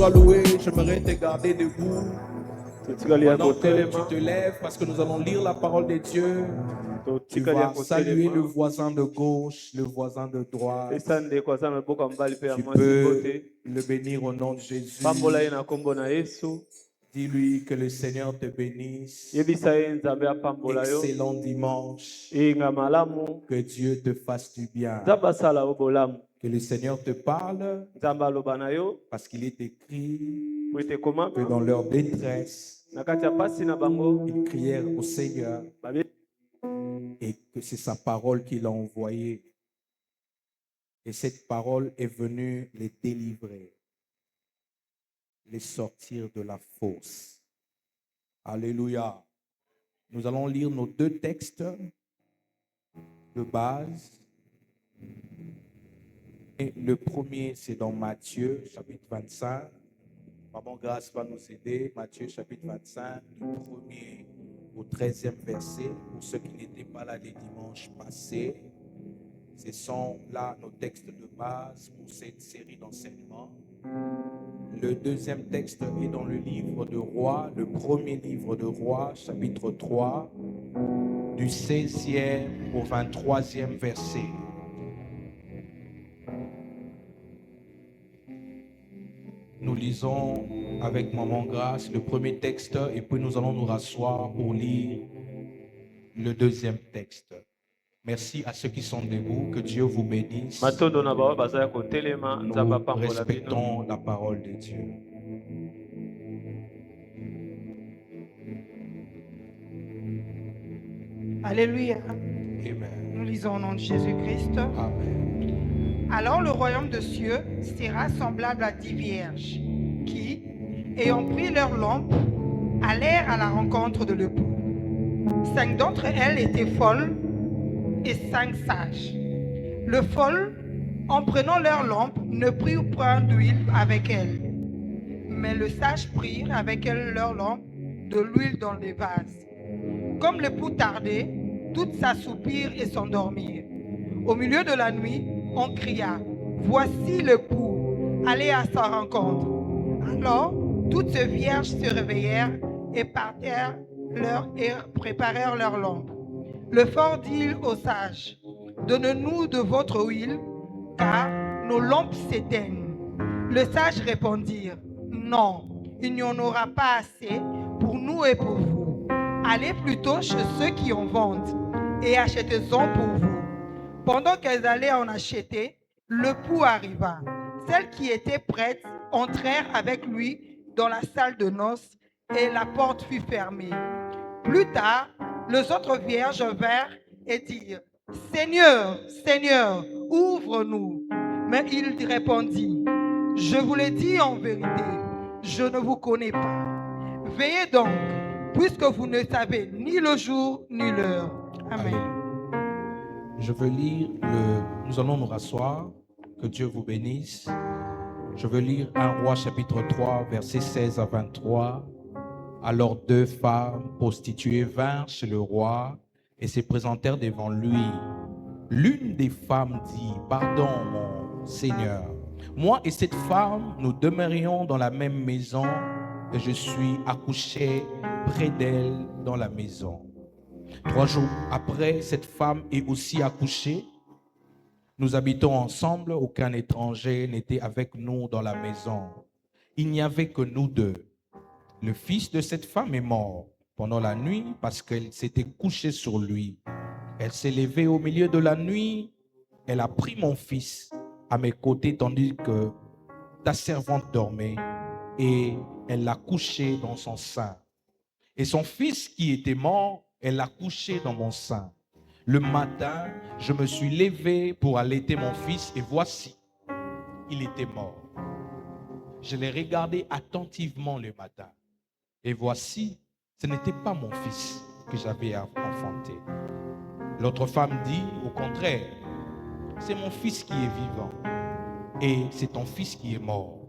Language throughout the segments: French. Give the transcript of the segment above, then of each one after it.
soit loué. J'aimerais te garder debout. Pendant que tu te lèves, parce que nous allons lire la parole de Dieu, tu vas saluer le voisin de gauche, le voisin de droite. Tu peux le bénir au nom de Jésus. Dis-lui que le Seigneur te bénisse. Excellent dimanche. Que Dieu te fasse du bien. Que le Seigneur te parle. Parce qu'il est écrit que dans leur détresse, ils crièrent au Seigneur et que c'est sa parole qu'il a envoyée. Et cette parole est venue les délivrer, les sortir de la fosse. Alléluia. Nous allons lire nos deux textes de base. Et le premier, c'est dans Matthieu, chapitre 25. Maman Grâce va nous aider. Matthieu, chapitre 25, du 1er au 13e verset. Pour ceux qui n'étaient pas là les dimanches passés, ce sont là nos textes de base pour cette série d'enseignements. Le deuxième texte est dans le livre de Rois, le premier livre de Rois, chapitre 3, du 16e au 23e verset. Nous lisons avec Maman Grâce le premier texte et puis nous allons nous rasseoir pour lire le deuxième texte. Merci à ceux qui sont debout, que Dieu vous bénisse. Nous respectons la parole de Dieu. Alléluia. Amen. Nous lisons au nom de Jésus-Christ. Amen. Alors le royaume de cieux sera semblable à 10 vierges qui, ayant pris leurs lampes, allèrent à la rencontre de l'époux. 5 d'entre elles étaient folles et 5 sages. Le folle, en prenant leurs lampes, ne prit point d'huile avec elles. Mais le sage prit avec elles leurs lampes de l'huile dans les vases. Comme l'époux tardait, toutes s'assoupirent et s'endormirent. Au milieu de la nuit, on cria, « Voici l'époux, allez à sa rencontre. » Alors, toutes ces vierges se réveillèrent et préparèrent leurs lampes. Le fort dit aux sages, « Donnez-nous de votre huile, car nos lampes s'éteignent. » Le sage répondirent, « Non, il n'y en aura pas assez pour nous et pour vous. Allez plutôt chez ceux qui en vendent et achetez-en pour vous. » Pendant qu'elles allaient en acheter, l'époux arriva. Celles qui étaient prêtes entrèrent avec lui dans la salle de noces et la porte fut fermée. Plus tard, les autres vierges vinrent et dirent, « Seigneur, Seigneur, ouvre-nous. » Mais il répondit, « Je vous l'ai dit en vérité, je ne vous connais pas. Veillez donc, puisque vous ne savez ni le jour ni l'heure. » Amen. Je veux lire nous allons nous rasseoir. Que Dieu vous bénisse. Je veux lire 1 Roi chapitre 3, versets 16 à 23. Alors 2 femmes prostituées vinrent chez le roi et se présentèrent devant lui. L'une des femmes dit, « Pardon, mon Seigneur, moi et cette femme, nous demeurions dans la même maison et je suis accouché près d'elle dans la maison. 3 jours après, cette femme est aussi accouchée. Nous habitons ensemble, aucun étranger n'était avec nous dans la maison. Il n'y avait que nous deux. Le fils de cette femme est mort pendant la nuit parce qu'elle s'était couchée sur lui. Elle s'est levée au milieu de la nuit. Elle a pris mon fils à mes côtés tandis que ta servante dormait et elle l'a couché dans son sein. Et son fils qui était mort, elle l'a couché dans mon sein. Le matin, je me suis levé pour allaiter mon fils et voici, il était mort. Je l'ai regardé attentivement le matin. Et voici, ce n'était pas mon fils que j'avais enfanté. L'autre femme dit, au contraire, c'est mon fils qui est vivant et c'est ton fils qui est mort.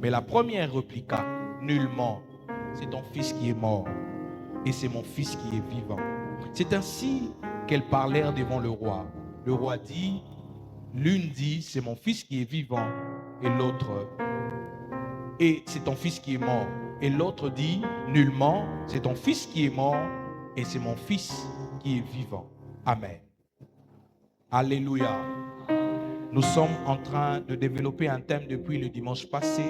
Mais la première répliqua, nullement, c'est ton fils qui est mort et c'est mon fils qui est vivant. C'est ainsi qu'elles parlèrent devant le roi. Le roi dit, l'une dit, c'est mon fils qui est vivant et l'autre, et c'est ton fils qui est mort. Et l'autre dit, nullement, c'est ton fils qui est mort et c'est mon fils qui est vivant. Amen. Alléluia. Nous sommes en train de développer un thème depuis le dimanche passé.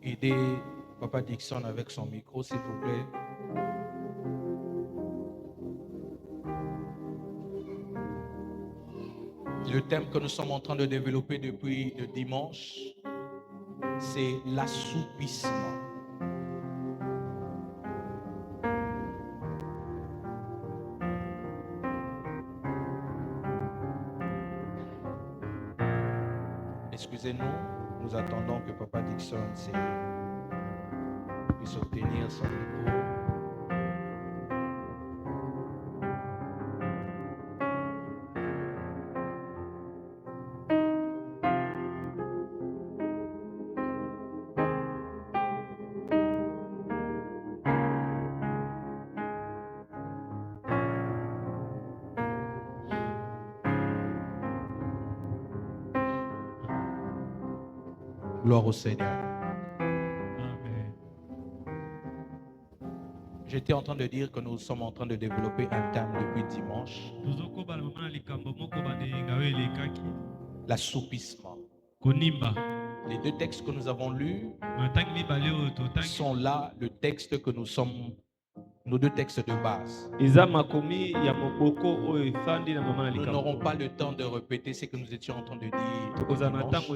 Aidez Papa Dixon avec son micro, s'il vous plaît. Le thème que nous sommes en train de développer depuis le dimanche, c'est l'assoupissement. Excusez-nous, nous attendons que Papa Dixon puisse obtenir son micro. Gloire au Seigneur. Amen. J'étais en train de dire que nous sommes en train de développer un thème depuis dimanche, l'assoupissement. Konimba. Les deux textes que nous avons lus sont là, le texte que nous sommes, nos deux textes de base. Nous n'aurons pas le temps de répéter ce que nous étions en train de dire dimanche.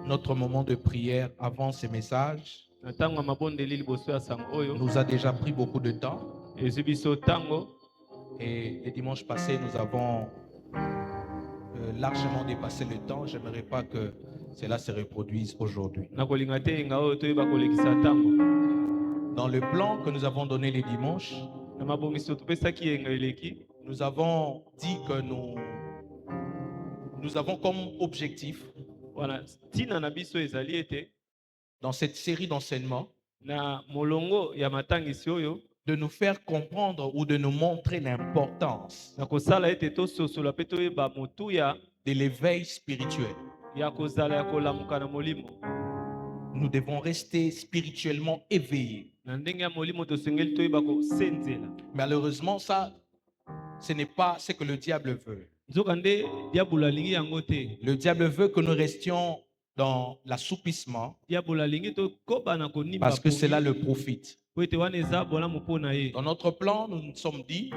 Notre moment de prière avant ces messages nous a déjà pris beaucoup de temps. Et les dimanches passés, nous avons largement dépassé le temps. Je n'aimerais pas que cela se reproduise aujourd'hui. Dans le plan que nous avons donné les dimanches, nous avons dit que nous avons comme objectif dans cette série d'enseignements de nous faire comprendre ou de nous montrer l'importance de l'éveil spirituel. Nous devons rester spirituellement éveillés. Malheureusement, ça, ce n'est pas ce que le diable veut. Le diable veut que nous restions dans l'assoupissement parce que cela le profite. Dans notre plan, nous nous sommes dit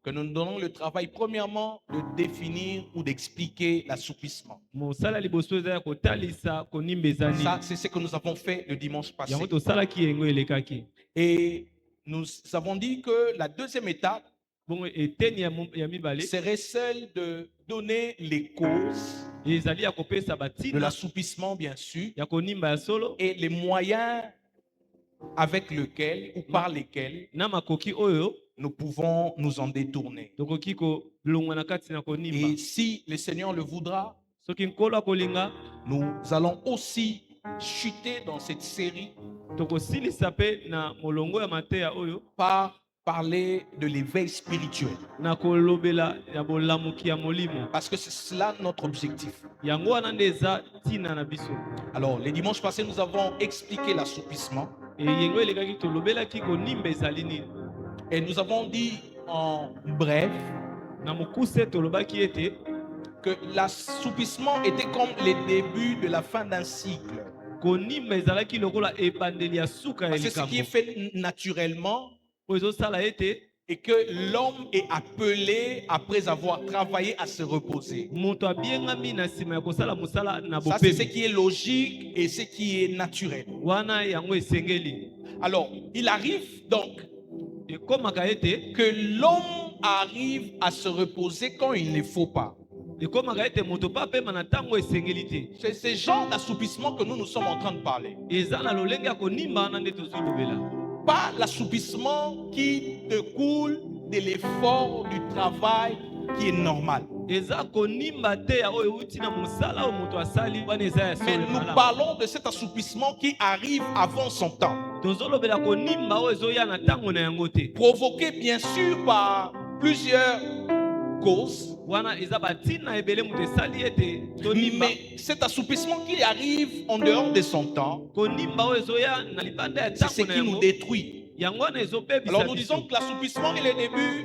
que nous nous donnons le travail premièrement de définir ou d'expliquer l'assoupissement. Ça, c'est ce que nous avons fait le dimanche passé. Et nous avons dit que la deuxième étape serait celle de donner les causes de l'assoupissement, bien sûr, et les moyens avec lesquels ou par lesquels nous pouvons nous en détourner. Et si le Seigneur le voudra, nous allons aussi chuter dans cette série par parler de l'éveil spirituel. Parce que c'est cela notre objectif. Alors, les dimanches passés, nous avons expliqué l'assoupissement. Et nous avons dit en bref que l'assoupissement était comme les débuts de la fin d'un cycle. C'est ce qui est fait naturellement et que l'homme est appelé après avoir travaillé à se reposer. Ça, c'est ce qui est logique et ce qui est naturel. Alors, il arrive donc que l'homme arrive à se reposer quand il ne faut pas. C'est ce genre d'assoupissement que nous sommes en train de parler. Pas l'assoupissement qui découle de l'effort du travail qui est normal. Mais nous parlons de cet assoupissement qui arrive avant son temps. Provoqué bien sûr par plusieurs cause. wana eza batina ebele moto esali ete tonimba Mais cet assoupissement qui arrive en dehors de son temps, konimba oyo ezoya na libanda ya c'est ce ntango na qui nous yango détruit. yango wana ezobebisa Alors nous disons biso que l'assoupissement est le début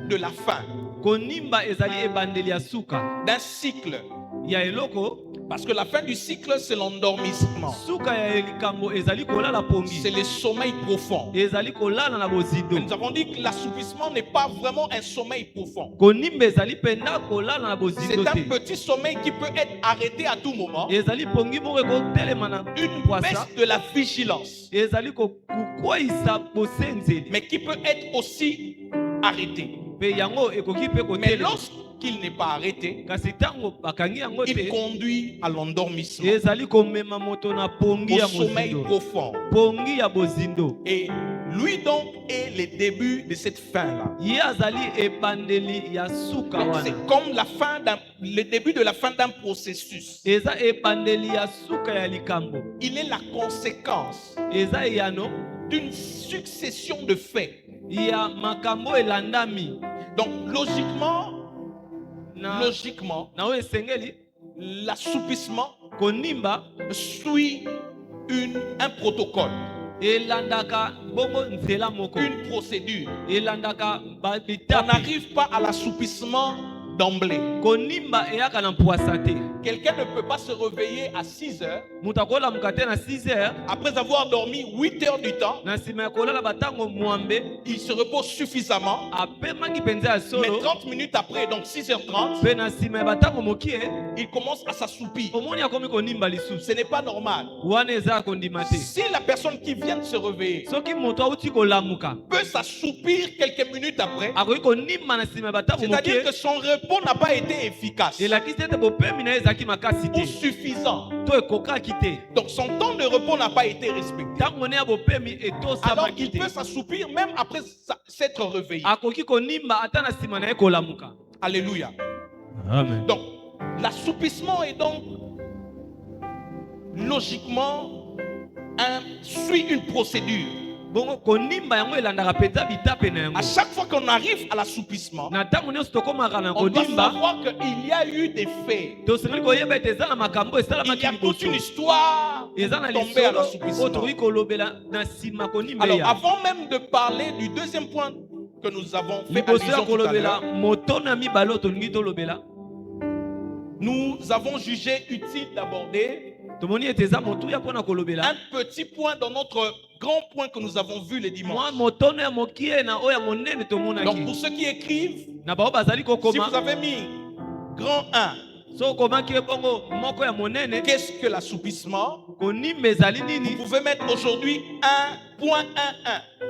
de la fin konimba ezali ebandeli ya suka d'un cycle. ya eloko Parce que la fin du cycle, c'est l'endormissement. suka ya likambo ezali kolala pongi C'est le sommeil profond. ezali kolala na bozindo Mais nous avons dit que l'assoupissement n'est pas vraiment un sommeil profond. konimba ezali mpenza kolala na bozindo C'est un te petit sommeil qui peut être arrêté à tout moment. ezali pongi moko ekotelema na Une pwasa baisse de la vigilance. ezali kokwayisa bosenzeli Mais qui peut être aussi arrêté. mpe yango ekoki mpe Mais kotelema lorsqu'il n'est pas arrêté, kasi ntango bakangi yango il te conduit à l'endormissement, ezali komema moto na pongi au ya sommeil bozindo profond. pongi ya bozindo Et lui donc est le début de cette fin-là. ye azali ebandeli ya suka wana C'est comme le début de la fin d'un processus. eza ebandeli ya suka ya likambo Il est la conséquence eza eyano d'une succession de faits. ya makambo elandami Donc logiquement, na na oyo esengeli l'assoupissement konimba suit un protocole, elandaka bongo nzela moko une procédure. elandaka On bitape n'arrive pas à l'assoupissement d'emblée. konimba eyaka na mpwasa te Quelqu'un ne peut pas se réveiller à 6 heures moto akolamuka te na 6 heures après avoir dormi 8 heures du temps. na nsima ya kolala batango mwambe Il se repose suffisamment. apemaki mpenza ya Mais solo 30 minutes après, donc 6h30, mpe na nsima ya batango mokie il commence à s'assoupir. omoni akomi konimba lisusu Ce n'est pas normal. wana eza ya kondima te Si la personne qui vient de se réveiller soki moto auti kolamuka peut s'assoupir quelques minutes après, akoki konimba na nsima ya batango c'est-à-dire mokie que son repos n'a pas été efficace elakisi ete bopemi na ye ezalaki makasi ou te suffisant. to ekokaki te Donc son temps de repos n'a pas été respecté. ntango ne ya bopemi Alors etosamaki il te peut s'assoupir même après s'être réveillé. akoki konimba ata na nsima na ye kolamuka Alléluia. amen Donc l'assoupissement est donc logiquement suit une procédure. bongo konimba yango elandaka mpenza bitape na yango À chaque fois qu'on arrive à l'assouplissement, na ntango nyonso tokomaka na on doit konimba savoir qu'il y a eu des faits. tosengeli koyeba ete eza na makambo Il y esalamaki a toute une liboso histoire eza na tombée à lisolo oyo l'assouplissement. tokoki kolobela na nsima konimba Alors, eya avant même de parler du deuxième point que nous avons fait liboso ya allusion tout à kolobela l'heure, motono ya mibale oyo tolingi tolobela nous avons jugé utile d'aborder tomoni ete eza motuya mpo na kolobela un petit point dans notre grand point que nous avons vu le mwa dimanche. motono ya mokie na oyo ya monene Donc, tomonaki pour ceux qui écrivent, na bao bazali si vous kokoma avez mis grand 1, so okomaki bongo moko ya monene qu'est-ce que l'assoupissement? konimba ezali Vous nini pouvez mettre aujourd'hui 1.11.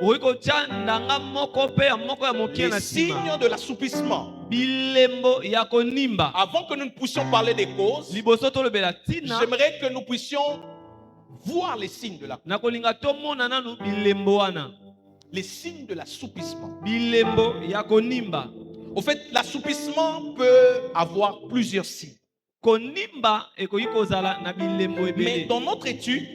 okoki kotya ndanga moko mpe ya moko ya mokie Les na nsima signes de l'assouplissement. bilembo ya konimba Avant que nous ne puissions parler des causes, liboso tolobela ntina j'aimerais que nous puissions voir les signes de na kolinga tomona nanu bilembo wana les signes de l'assoupissement. bilembo ya konimba Au fait, l'assoupissement peut avoir plusieurs signes. konimba ekoki kozala na bilembo Mais ebele dans notre étude,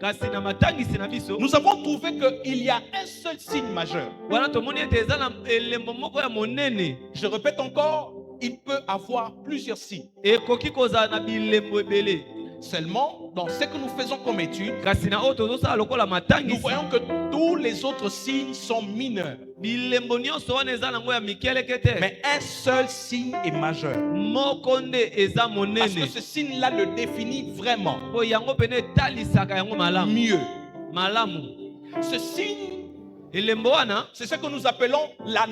kasi na matangisi na biso nous avons trouvé qu'il y a un seul signe majeur. wana tomoni ete eza na elembo moko ya monene Je répète encore, il peut avoir plusieurs signes. ekoki kozala na bilembo ebele Seulement, dans ce que nous faisons comme étude, kasi na oyo tozosala lokola nous matangisi voyons que tous les autres signes sont mineurs. bilembo nyonso wana eza nango ya mikeleke te Mais un seul signe est majeur. moko nde eza Parce que monene ce signe-là le définit vraiment po yango pene etalisaka yango malamu mieux. malamu Ce signe, elembo wana c'est ce que nous appelons la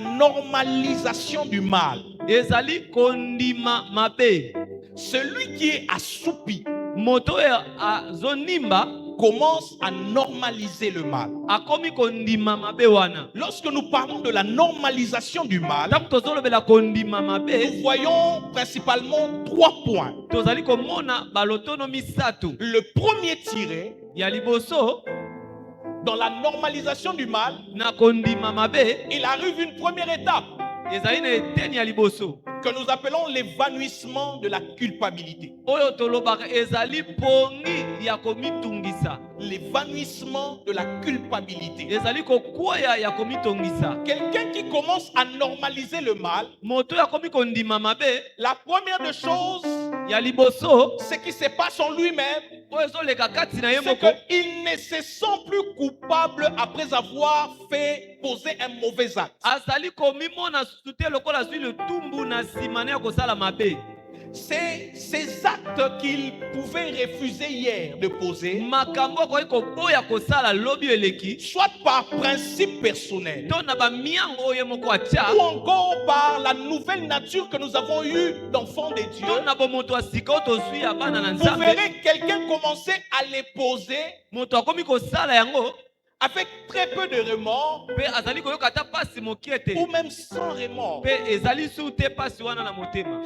normalisation du mal. ezali kondima mabe Celui qui est assoupi moto oyo azonimba commence à normaliser le mal. akomi kondima mabe wana Lorsque nous parlons de la normalisation du mal, ntango tozolobela kondima nous mabe voyons principalement 3 points. tozali komona balotono misato Le premier tiré ya liboso dans la normalisation du mal, na kondima mabe il arrive une première étape ezali na eteni ya liboso que nous appelons l'évanouissement de la culpabilité. oyo tolobaka ezali pongi ya komitungisa, L'évanouissement de la culpabilité. ezali kokwea ya komitungisa. Quelqu'un qui commence à normaliser le mal, Moto ya komi kondima mabe la première des choses, ya liboso ce qui se passe en lui-même, oyo ezoleka kati na ye c'est moko, qu'il ne se sent plus coupable après avoir fait poser un mauvais acte. azali komimona sute lokola azwi lutumbu na nsima na ya kosala mabe. C'est ces actes qu'il pouvait refuser hier de poser, Makambo akoki koboya kosala lobi eleki, soit par principe personnel, to na bamiango oyo ye moko atia, ou encore par la nouvelle nature que nous avons eue d'enfants de Dieu. to na bomoto ya sika oyo tozwi ya bana na Vous Nzambe, verrez quelqu'un commencer à les poser moto akomi kosala yango avec très peu de remords mpe azali koyoka ata pasi mokie te, ou même sans remords. mpe ezali su te pasi wana na motema.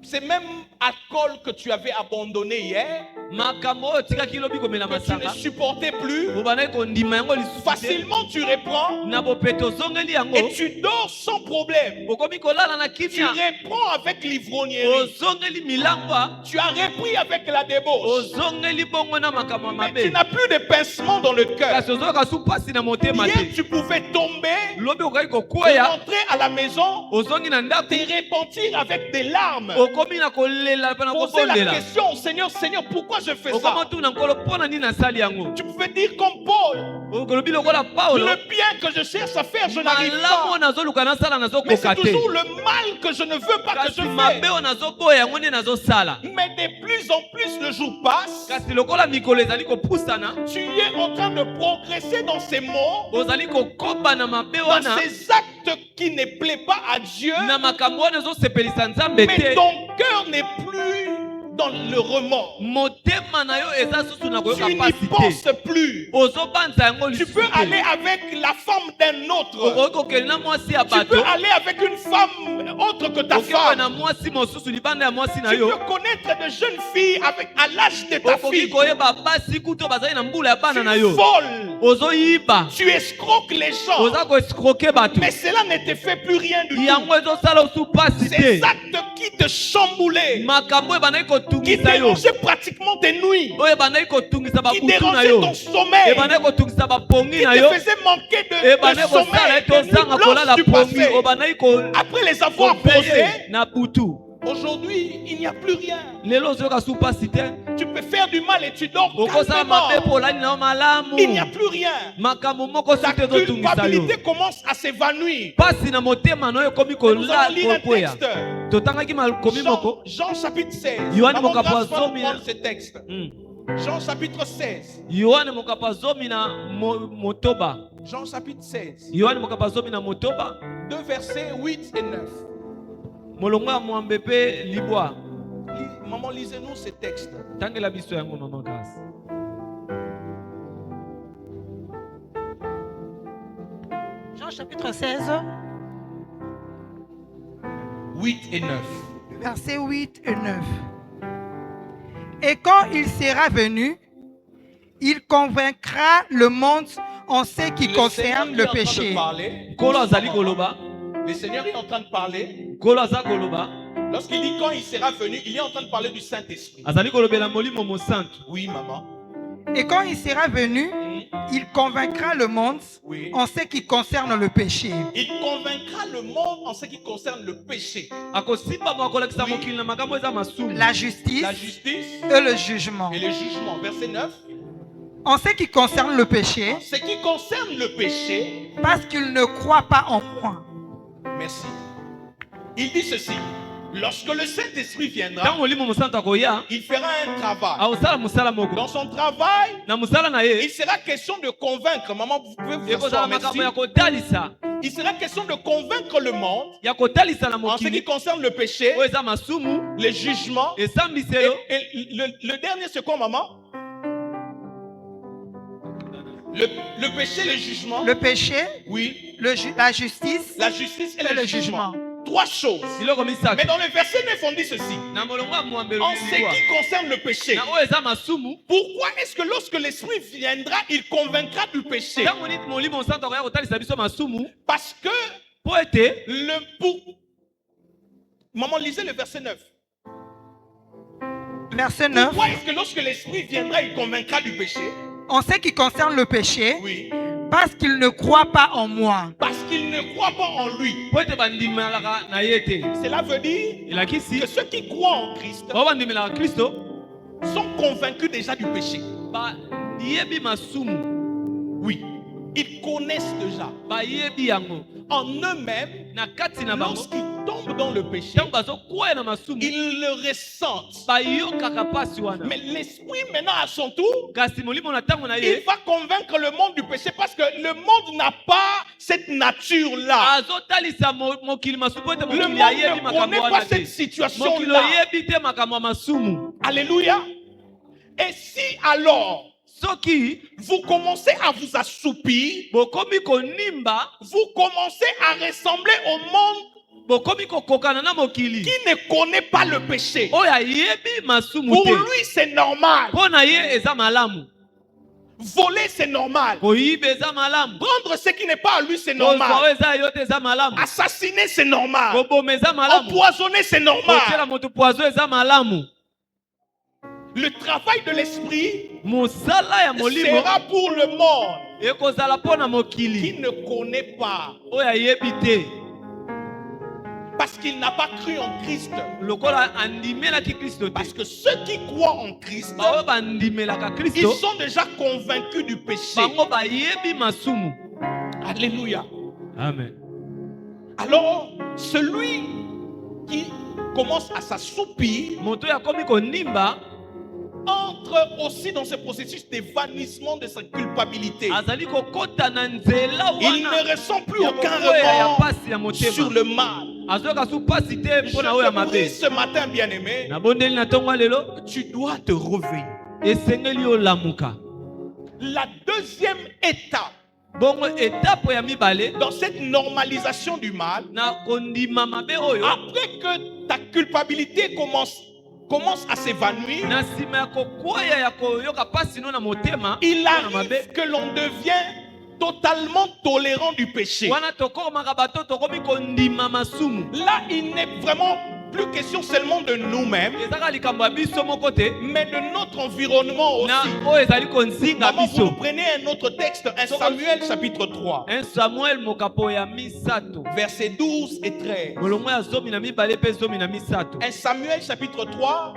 C'est même alcool que tu avais abandonné hier, Makambo oyo otikaki lobi komela que tu ne masanga, supportais plus. obandaki kondima yango lisusu te, Facilement tu reprends na bopeto ozongeli yango, et tu dors sans problème. okomi kolala na Tu kimia, reprends avec l'ivrognerie. ozongeli milangwa, Tu as repris avec la débauche. ozongeli bongo na makambo ya Mais tu mabe, n'as plus de pincement dans le cœur. kasi ozoyoka su pasi na motema Hier, te. tu pouvais tomber, Lobi okokaki kokwea, rentrer à la maison, ozongi na ndako, te repentir avec des larmes. okomi na kolela mpe na Poser la kobondela, question, Seigneur, Seigneur, pourquoi je fais okoma ça? tuna nkolo mpona nini nasali yango. Tu pouvais dire comme Paul, Okolobi lokola Paulo, le bien que je cherche à faire, je n'arrive malamu oyo pas. nazoluka nasala Mais nazokoka c'est te, toujours le mal que je ne veux pas que je kasi mabe fais. oyo nazoboya yango nde nazosala. Mais de plus en plus le jour passe, Kasi lokola mikolo ezali kopusana, tu es en train de progresser dans ces mots, ozali kokoba na mabe dans wana, ces actes qui ne plaisent pas à Dieu, na makambo wana ezosepelisa Nzambe mais te. ton cœur n'est plus dans le remords. Motema na yo eza susu na Tu koyoka n'y pasi te, penses plus. ozobanza yango Tu lisusu peux te. aller avec la femme d'un autre. Okoki kokende na mwasi ya Tu bato, peux aller avec une femme autre que ta okoki koya na femme. mwasi mosusu libanda ya mwasi na Tu yo, peux connaître de jeunes filles à l'âge de ta okoki fille. koyeba basi kuto bazali na mbula ya Tu bana na yo, voles. ozoyiba, Tu escroques les gens. oza koescroke bato, Mais cela ne te fait plus rien du tout. yango ezosala osu pasi Ces te. actes qui te chamboulaient, Makambo ebandaki qui kotungisa yo, dérangeaient pratiquement tes nuits, oyo ebandaki kotungisa qui bakutu na dérangeaient yo, ton sommeil, ebandaki kotungisa bapongi qui na te yo, faisaient manquer de ebandaki kosala sommeil, ete de nuits ozanga kolala blanches du pongi, passé. obandaki Après les avoir kopeye posés, na butu. aujourd'hui, il n'y a plus rien. Lelo ozoyoka su pasi te, Tu peux faire du mal et tu dors okosala mabe calmement. mpo olali na yo malamu, Il n'y a plus rien. makambo moko Ta su te ezotungisa yo, culpabilité commence à s'évanouir. pasi na motema na yo ekomi Nous allons lire un kokwea. texte. Totangaki makomi moko, Jean chapitre 16. Yohane Maman mokapo Grace va azomi na- prendre ce texte. Jean chapitre 16. Yohane mokapo azomi na motoba, Jean chapitre 16. Yohane mokapo azomi na motoba, 2 versets 8 et 9. molongo ya mwambe mpe libwa. Maman, lisez-nous ce texte. Tangela biso yango mama Grace. Jean chapitre 16, 8 et 9. versets 8 et 9. Et quand il sera venu, il convaincra le monde en ce qui concerne le péché, Kolo azali koloba, Le Seigneur est en train de parler. kolo aza koloba, Lorsqu'il dit quand il sera venu, il est en train de parler du Saint-Esprit. azali kolobela molimo mosantu. Oui, maman. et quand il sera venu, il convaincra le monde Oui. en ce qui concerne le péché, Il convaincra le monde en ce qui concerne le péché, Akosimba mo akolakisa Oui. mokili na makambo eza masumu. la justice la justice et le jugement. et le jugement. Verset 9. En ce qui concerne le péché, Ce qui concerne le péché, parce qu'il ne croit pas en moi. merci. Il dit ceci. Lorsque le Saint-Esprit viendra, Ntango molimo mosantu akoya, il fera un travail. aosala mosala moko. Dans son travail, Na mosala na il ye, sera question de convaincre. Maman, vous pouvez vous ekozala asseoir, makambo merci. ya kotalisa, Il sera question de convaincre le monde ya kotalisa na en ce qui mokili concerne le péché, oyo eza masumu, le jugement. esambiselo, Et le dernier, c'est quoi, maman? Le péché, le jugement. Le péché, Oui. la justice La justice et et le le jugement. jugement. Trois choses. biloko misatu. Mais dans le verset 9, on dit ceci. Na molongo ya mwambelo En ce libwa, qui concerne le péché, na oyo eza masumu, pourquoi est-ce que lorsque l'Esprit viendra, il convaincra du péché? ntango nini molimo mosantu akoya kotalisa biso masumu, Parce que Po ete Maman, lisez le verset 9. Verset 9. Pourquoi est-ce que lorsque l'Esprit viendra, il convaincra du péché? En ce qui concerne le péché, Oui. parce qu'il ne croit pas en moi. Parce qu'il ne croit pas en lui. po ete bandimelaka na ye te. Cela veut dire Elakisi que ceux qui croient en Christ bao bandimelaka Kristo sont convaincus déjà du péché. bayebi masumu, Oui. Ils connaissent déjà. bayebi yango En eux-mêmes, na kati na bango. lorsqu'ils tombent dans le péché, Ntango bazokwea na masumu ils le ressentent. bayokaka pasi wana. Mais l'Esprit, maintenant, à son tour, Kasi molimo na ntango na il ye va convaincre le monde du péché parce que le monde n'a pas cette nature-là. azotalisa mokili masumu po ete Le mokili monde ayebi ne makambo connaît wana pas te. cette Mokili situation-là. oyebi te makambo ya masumu. Alléluia. Et si alors Soki vous commencez à vous assoupir, bokomi konimba, vous commencez à ressembler au monde bokomi kokokana na mokili qui ne connaît pas le péché. oyo ayebi masumu Pour te. lui, c'est normal. Mpo na ye eza malamu, Voler, c'est normal. koyiba eza malamu, Prendre ce qui n'est pas à lui, c'est kozwa normal. oyo eza yo te eza malamu, Assassiner, c'est normal. koboma eza malamu, Empoisonner, c'est kotiela normal. moto poison eza malamu. Le travail de l'esprit Mosala ya molimo sera pour le monde ekozala mpo na qui mokili ne connaît pas. oyo ayebi te, Parce qu'il n'a pas cru en Christ. lokola andimelaki Kristo te. Parce que ceux qui croient en Christ, Baoyo bandimelaka ils Kristo sont déjà convaincus du péché. bango bayebi masumu. Alléluia. Amen. Alors, celui qui commence à s'assoupir Moto ya komi konimba entre aussi dans ce processus d'évanouissement de sa culpabilité. azali kokota na nzela Il wana ne ressent plus ya aucun kokwea ya remords pasi ya sur motema, le mal. azoyoka su pasi te Je mpo na oyo ya te mabe. prie ce matin, bien-aimé, Nabondeli na ntongo ya lelo tu dois te réveiller. esengeli olamuka. La deuxième étape Bongo etape ya mibale dans cette normalisation du mal, na kondima mabe oyo, après que ta culpabilité commence à s'évanouir, na nsima ya kokwea ya koyoka pasi no na motema il mpo na mabe, arrive que l'on devient totalement tolérant du péché. wana tokomaka bato tokomi kondima masumu. Là, il n'est vraiment plus question seulement de nous-mêmes, Ezaka likambo ya biso moko te, mais de notre environnement na aussi. oyo ezali konzinga Maman, vous biso. nous prenez un autre texte, 1 Samuel chapitre 3, 1 Samuel mokapo ya misato versets 12 et 13. molongo ya zomi na mibale pe zomi na misato. 1 Samuel chapitre 3,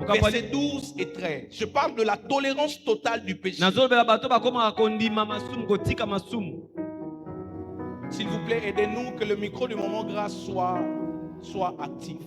Mokapo ya- versets 12 et 13. Je parle de la tolérance totale du péché. nazolobela bato bakomaka kondima masumu, kotika masumu. S'il vous plaît, aidez-nous que le micro du moment grâce soit actif.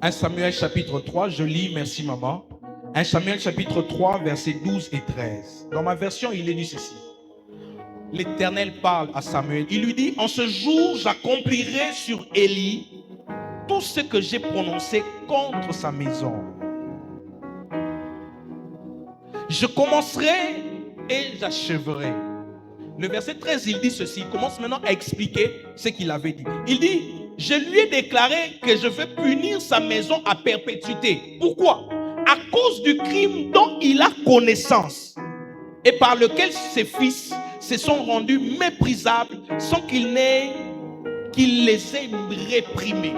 Un Samuel chapitre 3, je lis, merci maman. 1 Samuel chapitre 3, versets 12 et 13. Dans ma version, il est dit ceci. L'Éternel parle à Samuel. Il lui dit, en ce jour, j'accomplirai sur Élie tout ce que j'ai prononcé contre Sa maison. Je commencerai et j'achèverai. Le verset 13, il dit ceci. Il commence maintenant à expliquer ce qu'il avait dit. Il dit, je lui ai déclaré que je vais punir sa maison à perpétuité. Pourquoi? À cause du crime dont il a connaissance et par lequel ses fils se sont rendus méprisables sans qu'il les ait réprimés.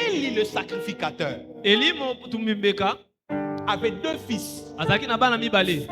Élie le sacrificateur Eli motumbi mbeka avait deux fils, azalaki na bana mibale,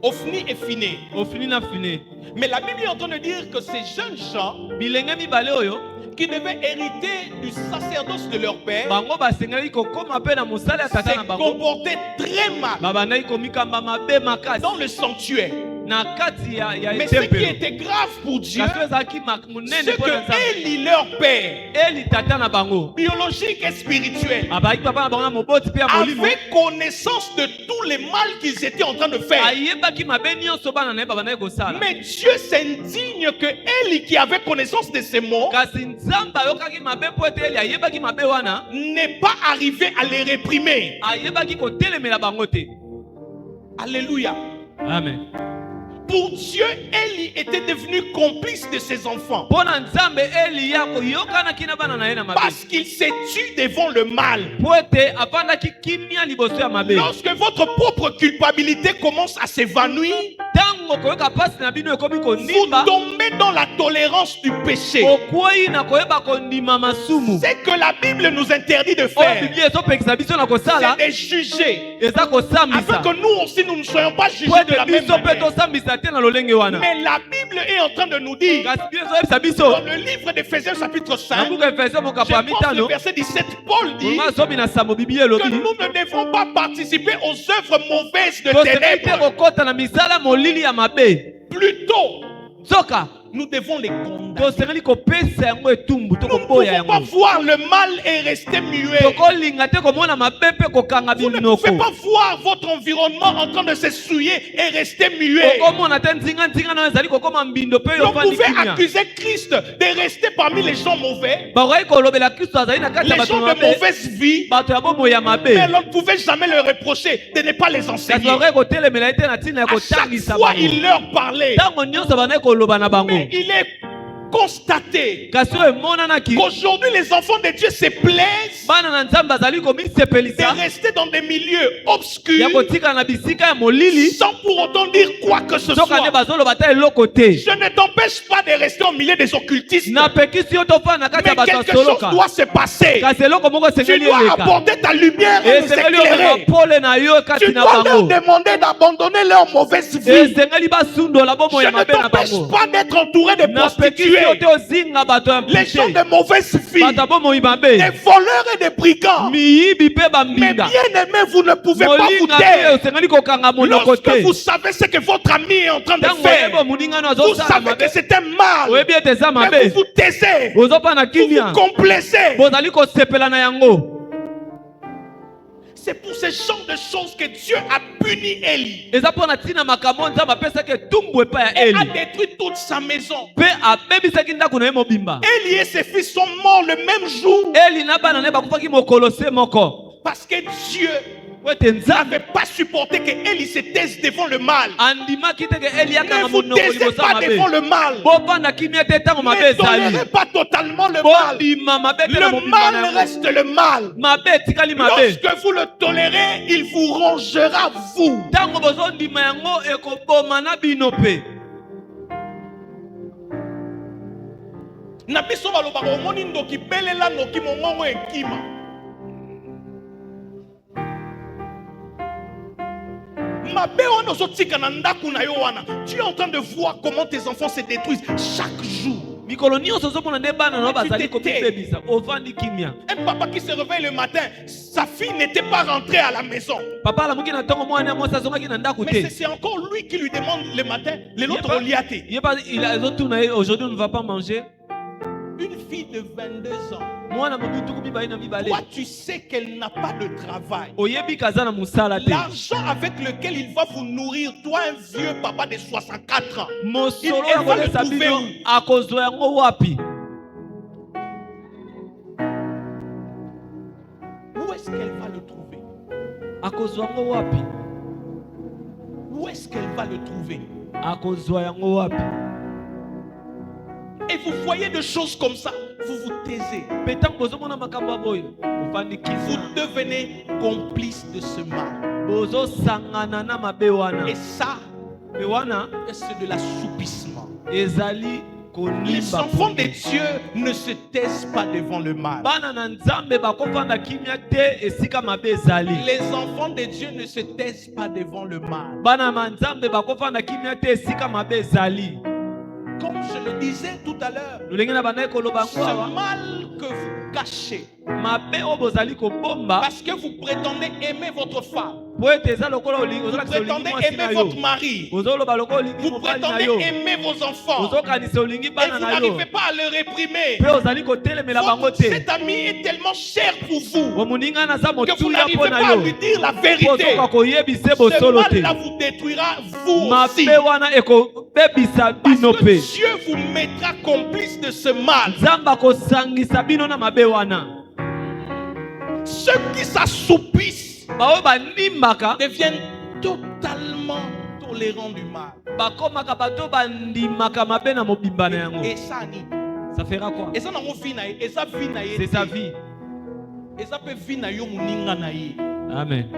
Ophni et Phiné. Ofini na Fine. Mais la Bible est en train de dire que ces jeunes gens Bilenge mibale oyo qui devaient hériter du sacerdoce de leur père bango basengeli kokoma pe na mosala ya tata na se bango, comportaient très mal babandaki komikamba mabe makasi dans le sanctuaire. na kati ya Mais ce qui etempelo. était grave pour Dieu, Kasi oyo ezalaki monene c'est mpo na que Nzambe. Élie, leur père, Eli tata na bango biologique et spirituel, abaki papa na bango na moboti mpe ya molimo, avait connaissance de tous les mal qu'ils étaient en train de faire. ayebaki mabe nyonso bana na ye babandaki kosala. Mais Dieu s'indigne que Élie, qui avait connaissance de ces mots, Kasi Nzambe ayokaki mabe mpo ete Eli ayebaki mabe wana, n'est pas arrivé à les réprimer. ayebaki kotelemela bango te. Alléluia. Amen. Pour Dieu, Élie était devenu complice de ses enfants. Pona nzambe Eli yako yokana kina bana na yena mabe. Parce qu'il s'est tué devant le mal. Poete apanda kimia liboso ya mabe. Lorsque votre propre culpabilité commence à s'évanouir, Tango koyoka pasi na bino ekomi vous kondimba. tombez dans la tolérance du péché. Okwoi na koyeba kondima masumu. C'est que la Bible nous interdit de Oyo faire. Biblia ezopekisa biso na kosala. C'est de juger. Eza Afin kosambisa. que nous aussi, nous ne soyons pas jugés Poete de la même biso pe manière. tosambisa te na lolenge wana. Mais la Bible est en train de nous dire, Kasi Biblia ezopekisa biso. dans le livre d'Éphésiens chapitre Na 5, buku Efeso je mokapo ya pense le mitano. verset 17, Paul dit Olunga zomi na sambo Biblia que elobi. nous ne devons pas participer aux œuvres mauvaises de Tosengeli te ténèbres. kokota na misala molili ya mabe. Plutôt, Zoka. nous devons les condamner. Tosengeli kopesa yango etumbu Nous ne tokoboya pouvons pas yango. voir le mal et rester muet. Tokolinga te komona mabe pe kokanga Vous ne binoko. pouvez pas voir votre environnement en train de se souiller et rester muet. Okomona te nzinga na ezali kokoma mbindo pe Vous yofandi pouvez kimia. accuser Christ de rester parmi les gens mauvais, Bakoki kolobela Kristo azali na kati ya les bato gens de mabe. mauvaise vie, Bato ya bomoi ya mabe. mais on ne pouvait jamais leur reprocher de ne pas les Kasi enseigner. bakoki kotelemela ete na ntina ya À chaque kotangisa fois, bango. il leur parlait. Ntango nyonso bandaki koloba na bango. Mais il est constaté Kasi oyo emonanaki qu'aujourd'hui, les enfants de Dieu se plaisent bana na nzambe azali de komisepelisa rester dans des milieux obscurs ya kotika na bisika ya molili sans pour autant dire quoi que ce soka nde soit. bazoloba ta eloko te. Je ne t'empêche pas de rester au milieu des occultistes. napekisi yo tofanda na kati Mais ya bato ya quelque chose soloka. doit se passer. Kasi eloko moko Tu esengeli dois eleka. apporter ta lumière et les esengeli omeka éclairer. pole na yo Tu kati na dois leur bango. demander d'abandonner leur mauvaise vie. esengeli basundola bomoi Je ya ne mabe na t'empêche bango. pas d'être entouré de napekisi yo prostituées, te ozinga bato ya les gens mpite. de mauvaise vie, bato ya bomoi mabe. des voleurs et des brigands. miyibi pe Mais bambinga. bien aimés, vous ne pouvez pas vous molinga taire. te osengeli kokanga monoko Lorsque te. vous savez ce que votre ami est en train de ntango faire, oyeba moningano vous azosala savez mabe. que c'est un mal. oyebi ete eza Mais mabe. vous vous taisez, bozopana vous kimia. vous complaisez. bozali kosepela na yango. C'est pour ce genre de choses que Dieu a puni Élie eza mpo na ntina makambo nzambe apesaki etumbu epai ya et eli a détruit toute sa maison. mpe abebisaki ndako na ye mobimba. Élie et ses fils sont morts le même jour eli na bana na ye bakufaki mokolo se moko. parce que Dieu po ete nzambe n'avait pas supporté que Élie se taise devant le mal. andimaki teke eli Ne akanga vous monoko taisez liboso ya pas devant mabe. le mal. bopanda kimia te ntango mabe Ne ezali. tolérez pas totalement le mal. bondima mabe te na Le mobimba na mal yango. reste le mal. mabe etikali mabe. Lorsque vous le tolérez, il vous rongera vous. ntango bozondima yango ekoboma na bino mpe. Na biso balobaka omoni ndoki belela noki mongongo ekima. Mabe wana ozotika na ndako na yo wana. Tu es en train de voir comment tes enfants se détruisent chaque jour. mikolo nyonso ozomona nde bana na yo bazali Tu te tais. komibebisa ovandi kimia. Un papa qui se réveille le matin, sa fille n'était pas rentrée à la maison. papa alamuki na ntongo mwana ya mwasi azongaki na ndako Mais te. c'est encore lui qui lui demande le matin, les autres pas- oliaté. ezotuna ye aujourd'hui on ne va pas manger. Une fille de 22 ans. mwana mobituku mibale na mibale. Toi, tu sais qu'elle n'a pas de travail. oyebi kaza na mosala te. L'argent avec lequel il va vous nourrir, toi, un vieux papa de 64 ans. mosolo Elle ya va le kolesa trouver bino où? akozwa yango wapi. Où est-ce qu'elle va le trouver? akozwa yango wapi. Où est-ce qu'elle va le trouver? akozwa yango wapi. Et vous voyez des choses comme ça, vous vous taisez. mpe ntango bozomona makambo ya boyo ovandi Vous kisa. devenez complice de ce mal. bozosangana na mabe wana. Et ça, mpe wana c'est de l'assoupissement. ezali Les kolimba. enfants de Dieu ne se taisent pas devant le mal. bana na nzambe bakovanda kimia te esika mabe ezali. Les enfants de Dieu ne se taisent pas devant le mal. bana na nzambe bakovanda kimia te esika mabe ezali. Comme je le disais tout à l'heure, lolenge na bandaki koloba ce ngo awa. mal que vous cachez, mabe oyo bozali kobomba parce que vous prétendez aimer votre femme, po ete eza lokola vous ozolakisa olingi prétendez mwasi aimer na yo. votre mari, ozoloba lokola olingi vous mobali na prétendez yo. aimer vos enfants, ozokanisa olingi et bana vous na yo. n'arrivez pas à le réprimer. mpe ozali kotelemela bango te. Cet ami est tellement cher pour vous omoninga naza que vous motuya n'arrivez mpo na pas à yo. lui dire la po vérité. ozoka koyebise Ce bosolo te. mal-là vous détruira vous aussi. mabe wana ekobebisa bino Parce que mpe. Dieu vous mettra complice de ce mal. nzambe akosangisa bino na mabe wana. Ceux qui s'assoupissent baoyo banimbaka deviennent totalement tolérants du mal. bakomaka bato bandimaka mabe na mobimba na yango. Et ça, ni. Ça fera quoi? Et ça, non, vie na ye. Et ça, vie na ye. C'est sa vie. Et ça peut vie na yo muninga na ye. Amen.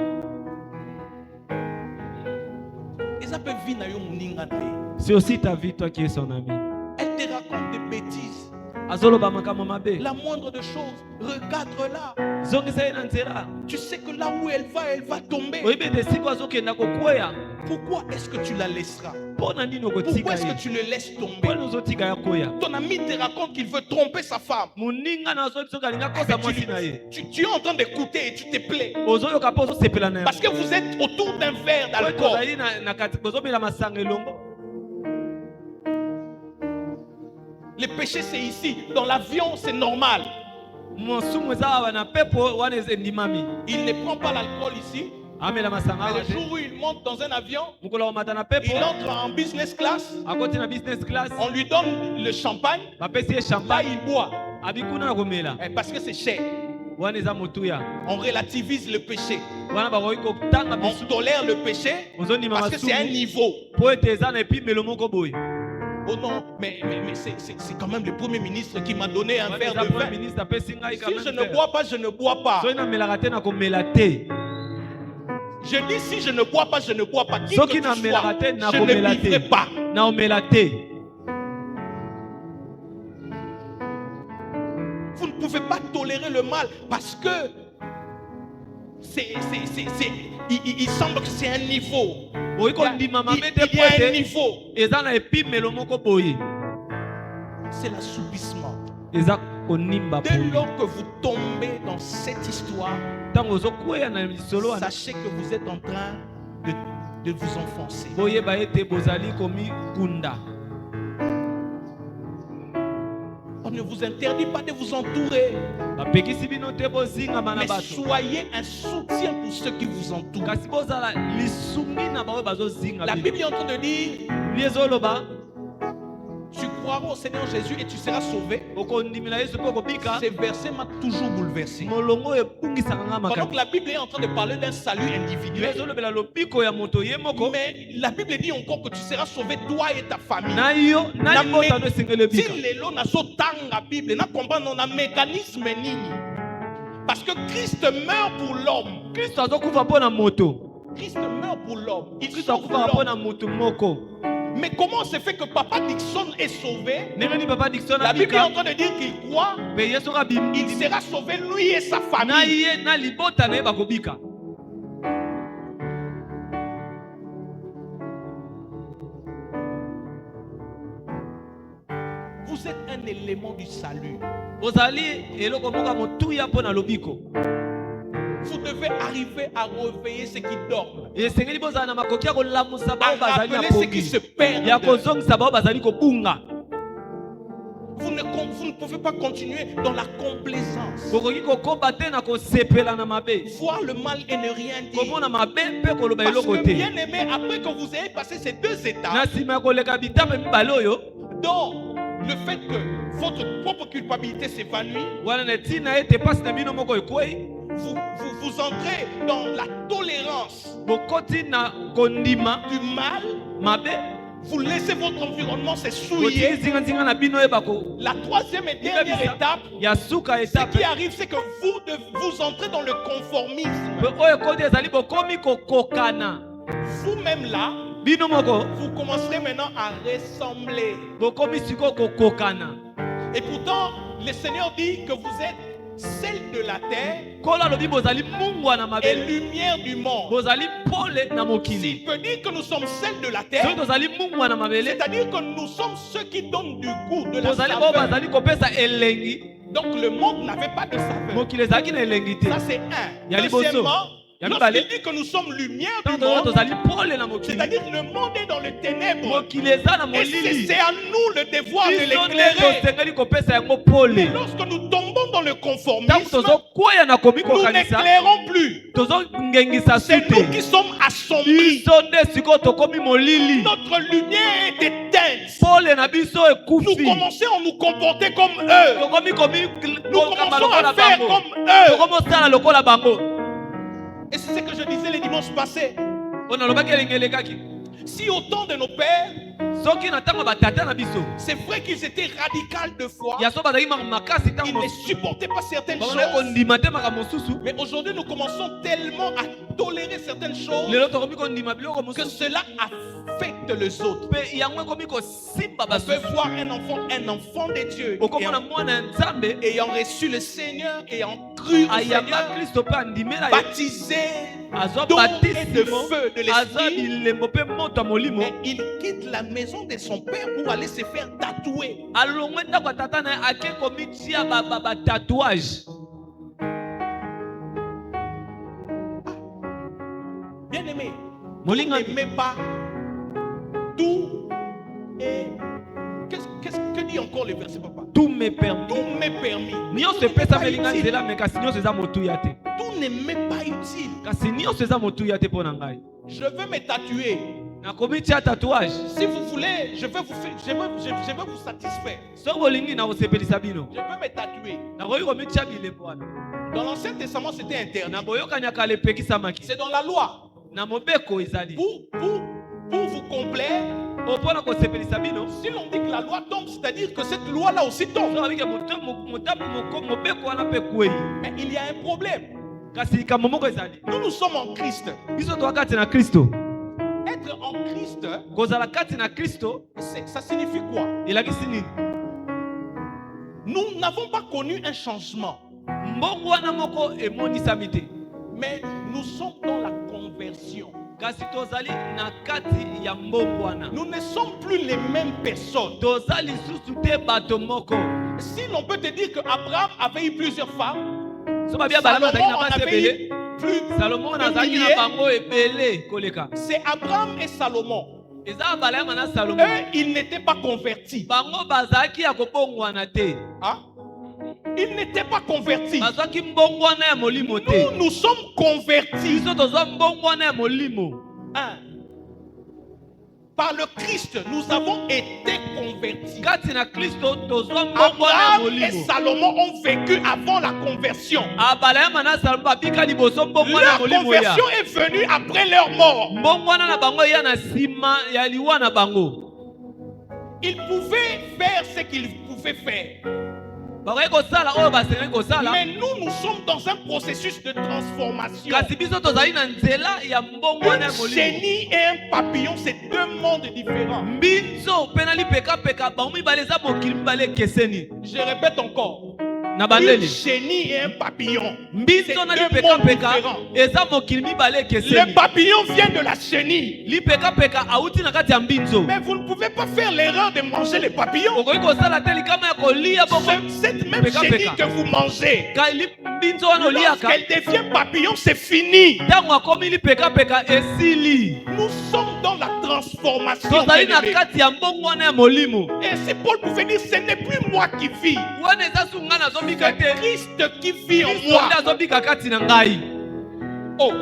Et ça peut vie na yo muninga na ye. C'est aussi ta vie, toi qui es son ami. Elle te raconte des bêtises. Azoloba makambo mabe. La moindre de choses, regarde-la. Zongisa ina nzela. Tu sais que là où elle va tomber. Oyibe de siko azokenda kokwea. Pourquoi est-ce que tu la laisseras? Pona nini Pourquoi okotika est-ce ye? que tu le laisses tomber? Pona ozotika ya koya. Ton ami te raconte qu'il veut tromper sa femme. Muninga na so soka linga kosa mwasi na ye. Tu es en train d'écouter et tu te plais. Ozoyoka po ozosepela na ye. Parce que vous êtes autour d'un verre d'alcool. Ozali na kati bozomela masanga elongo. Le péché, c'est ici. Dans l'avion, c'est normal. Monsumu eza na pepo wana ezendimami. Il ne prend pas l'alcool ici. Amela masanga. Mais le jour où il monte dans un avion, Mukolo wa mata na pepo. il entre en business class. Akoti na business class. On lui donne le champagne. Bapesi ye Là, champagne. il boit. Abikuna na komela. Parce que c'est cher. Wana eza motuya. On relativise le péché. Wana bakoki kotanga On biso. tolère le péché parce que c'est un niveau. Po ete eza na epimelo moko boye. Oh non, mais c'est quand même le Premier ministre qui m'a donné un Wana verre eza de premier vin. ministre apesi ngai Si quand même je ne verre. bois pas, je ne bois pas. Soki namelaka te na komela te. Je dis si je ne bois pas, je ne bois pas. Qui que Soki tu namelaka sois, te na je komela ne vivrai te. pas. Na omela te. Vous ne pouvez pas tolérer le mal parce que il semble que c'est un niveau. Oyi kondima mabe te Il y po a un ete niveau. eza na epimelo moko boye. C'est l'assoupissement. Eza konimba Dès boye. lors que vous tombez dans cette histoire, Tango ozokwea na lisolo wana. sachez que vous êtes en train de vous enfoncer. Boyeba ete bozali komi kunda. On ne vous interdit pas de vous entourer, Bapekisi bino te bozinga bana mais bato. soyez un soutien pour ceux qui vous entourent. Kasi bozala lisungi na baoyo bazozinga La bino. Bible est en train de dire, Liezoloba tu croiras au Seigneur Jésus et tu seras sauvé. okondimela Yesu po kobika. Ce verset m'a toujours bouleversé. Molongo ebungisaka nga Pendant que makambo. la Bible est en train de parler d'un salut individuel, Liezolobela lobiko ya moto ye moko. mais la Bible dit encore que tu seras sauvé toi et ta famille. Na yo na Na libota me- no esengeli ebika. Si lelo nazotanga Bible, na comprendre na mécanisme nini. Parce que Christ meurt pour l'homme. Kristo azokufa mpo na moto. Christ meurt pour l'homme. Il Kristo sauve akufaka mpo l'homme. na moto moko. Mais comment se fait que Papa Dixon est sauvé? Ndenge nini papa Dickson La Bible est en abika. train de dire qu'il croit, Pe Yesu kabimi. il sera sauvé lui et sa Na famille. ye na libota na ye bakobika. Vous êtes un élément du salut. Ozali eloko moko ya motuya mpo na lobiko. Vous devez arriver à réveiller ceux qui dorment, Esengeli bozala na makoki ya kolamusa à bao bazali na rappeler ceux qui pongi. se perdent. Ya kozongisa bao bazali kobunga. Vous ne pouvez pas continuer dans la complaisance. Bokoki kokoba te na kosepela na mabe. Voir le mal et ne rien dire. Komona mabe mpe koloba Parce eloko que te. bien aimé, après que vous ayez passé ces deux Na étapes, nsima ya koleka bitape mibale oyo dont le fait que votre propre culpabilité s'évanouit, wana na ntina ete pasi na bino moko ekwei vous entrez dans la tolérance bokoti na kondima du mal, mabe vous laissez votre environnement se souiller. botiki zingazinga na bino oyeba ko La troisième et dernière étape, ya suka ce etape qui arrive, c'est que vous entrez dans le conformisme. mpe oyo ekoti ezali bokomi kokokana Vous-même là, bino moko vous commencerez maintenant à ressembler. bokomi sikoyo kokokana. Et pourtant, le Seigneur dit que vous êtes sel de la terre Kolo alobi bozali mungwa na et mabele lumière du monde. bozali pole na mokili. S'il peut dire que nous sommes sel de la Soki terre, tozali mungwa na mabele c'est-à-dire que nous sommes ceux qui donnent du goût, de la bozali bao saveur. bazali kopesa elengi. Donc le monde n'avait pas de saveur. Mokili ezalaki na elengi te. Ça c'est un. Ya liboso. Deuxièmement, Ya lorsqu'il mibale. dit que nous sommes lumière du Ntango toza monde, tozali pole na mokili. c'est-à-dire que le monde est dans le ténèbre. Mokili eza na Et molili. c'est à nous le devoir de Biso nde l'éclairer. tosengeli kopesa yango pole. Lorsque nous tombons dans le Ntango conformisme, tozokwea na nous komikokanisa n'éclairons plus. tozongengisa C'est su nous te. qui sommes assombris. Biso nde sikoyo tokomi molili. Notre lumière est éteinte. Pole na biso Nous ekufi. commençons à nous comporter comme eux. Tokomi Nous kokamba commençons à lokola faire bango. comme eux. Tokomi osala lokola bango. Et c'est ce que je disais les dimanches passés. Oyo nalobaki elengi elekaki. Si autant de nos pères, soki na ntango batata na biso c'est vrai qu'ils étaient radicaux de foi, ya so bazalaki makasi ils ntango ne supportaient pas certaines bazalaki choses. kondima te makambo mosusu Mais aujourd'hui, nous commençons tellement à tolérer certaines choses lelo tokomi kondima biloko que mosusu cela affecte les autres. mpe yango ekomi kosimba On peut basusu voir un enfant de Dieu, okomona mwana ya nzambe ayant reçu le Seigneur, ayant cru au ayamba Seigneur, kristo mpe andimela ye baptisé azwa d'eau et de batisimo feu de azwa l'esprit, bilembo mpe moto ya molimo mais il quitte la maison de son père pour aller se faire tatouer. alongwe ndako ya tata na ye ake komitia batatouage Bien aimé, molinga n'aimez pas tout. Et que dit encore le verset, papa? tout me permis Tout m'est permis. nyonso Tout n'est epesa pas melinga utile. nzela me kasi nyonso eza motuya te Tout n'est même pas utile. kasi nyonso eza motuya te mpo na ngai Je veux me tatouer. nakomitia tatouage Si vous voulez, je veux vous satisfaire. soki bolingi nakosepelisa bino Je veux me tatouer. nakoki komitia bilembo wana Dans l'Ancien Testament, c'était interdit. na boyokani ya kala epekisamaki C'est dans la loi. na mobeko ezali Pour vous complaire, mpona kosepelisa bino si l'on dit que la loi tombe, c'est-à-dire que cette loi-là aussi tombe. so babike mobeko wana mpe kweli Mais il y a un problème. kasi likambo moko ezali Nous sommes en Christ. biso toza kati na kristo Être en Christ, kozala kati na kristo ça signifie quoi? elakisi nini Nous n'avons pas connu un changement, mbongo wana moko emonisami te mais nous sommes dans la conversion. kasi tozali na kati ya mbongo wana Nous ne sommes plus les mêmes personnes. toza lisusu te bato moko Si l'on peut te dire que Abraham avait eu plusieurs femmes, so babia balama azalaki na Salomon en basi avait ebele eu plus salomo de azalaki na milliers. bango ebele koleka C'est Abraham et Salomon. eza balama na salomo Eux, ils n'étaient pas convertis. bango bazalaki ya kobongwana te Hein? Ils n'étaient pas convertis. bazwaki mbongwana ya molimo te Nous sommes convertis. biso tozwa mbongwana ya molimo Hein? Par le Christ, nous avons été convertis. kati na kristo tozwa mbongwana ya Abraham et molimo Salomon ont vécu avant la conversion. abalama na salomo babika liboso mbongwana ya Leur molimo ya conversion est venue après leur mort. mbongwana na bango eya na nsima ya liwa na bango Ils pouvaient faire ce qu'ils pouvaient faire. bakoki kosala oyo basengaki kosala Mais nous sommes dans un processus de transformation. kasi biso tozali na nzela ya mbongwana ya Un molimo chenille et un papillon, c'est deux mondes différents. mbinzo mpe na lipekapeka bango mibale eza mokili mibale ekeseni Je répète encore. na Une bandeli chenille et un papillon. C'est mbinzo na deux mondes lipekapeka différents. eza mokili mibale Le ekeseni papillon vient de la chenille. lipekapeka auti na kati ya mbinzo Mais vous ne pouvez pas faire l'erreur de manger les papillons. okoki kosala te likama ya kolia bongo Cette même chenille que vous mangez, mbinzo wana oliaka lorsqu'elle devient papillon, c'est fini. ntango akomi lipekapeka esili Nous sommes dans la transformation. tozali na bien-aimés. kati ya mbongwana ya molimo Et si Paul pouvait dire, ce n'est plus moi qui vis, wana eza sunga nazobika c'est te Christ qui vit en kristo moi. nde azobika kati na ngai Oh.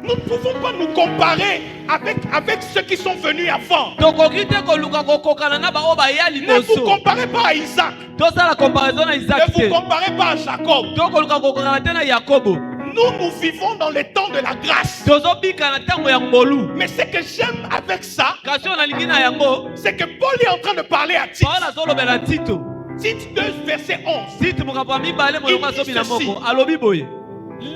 Nous ne pouvons pas nous comparer avec ceux qui sont venus avant. tokoki te koluka kokokana na baoyo baya Ne vous liboso comparez pas à Isaac. tosala comparaison na Ne isaki vous te comparez pas à Jacob. tokoluka kokokana te na yakobo Nous vivons dans le temps de la grâce. tozobika na ntango ya ngolu Mais ce que j'aime avec ça, kasi oyo nalingi na yango c'est que Paul est en train de parler à Tite. paolo azolobela tito Tite 2, verset 11. tito mokambo ya mibale molongo Il dit azobi na ceci. moko alobi boye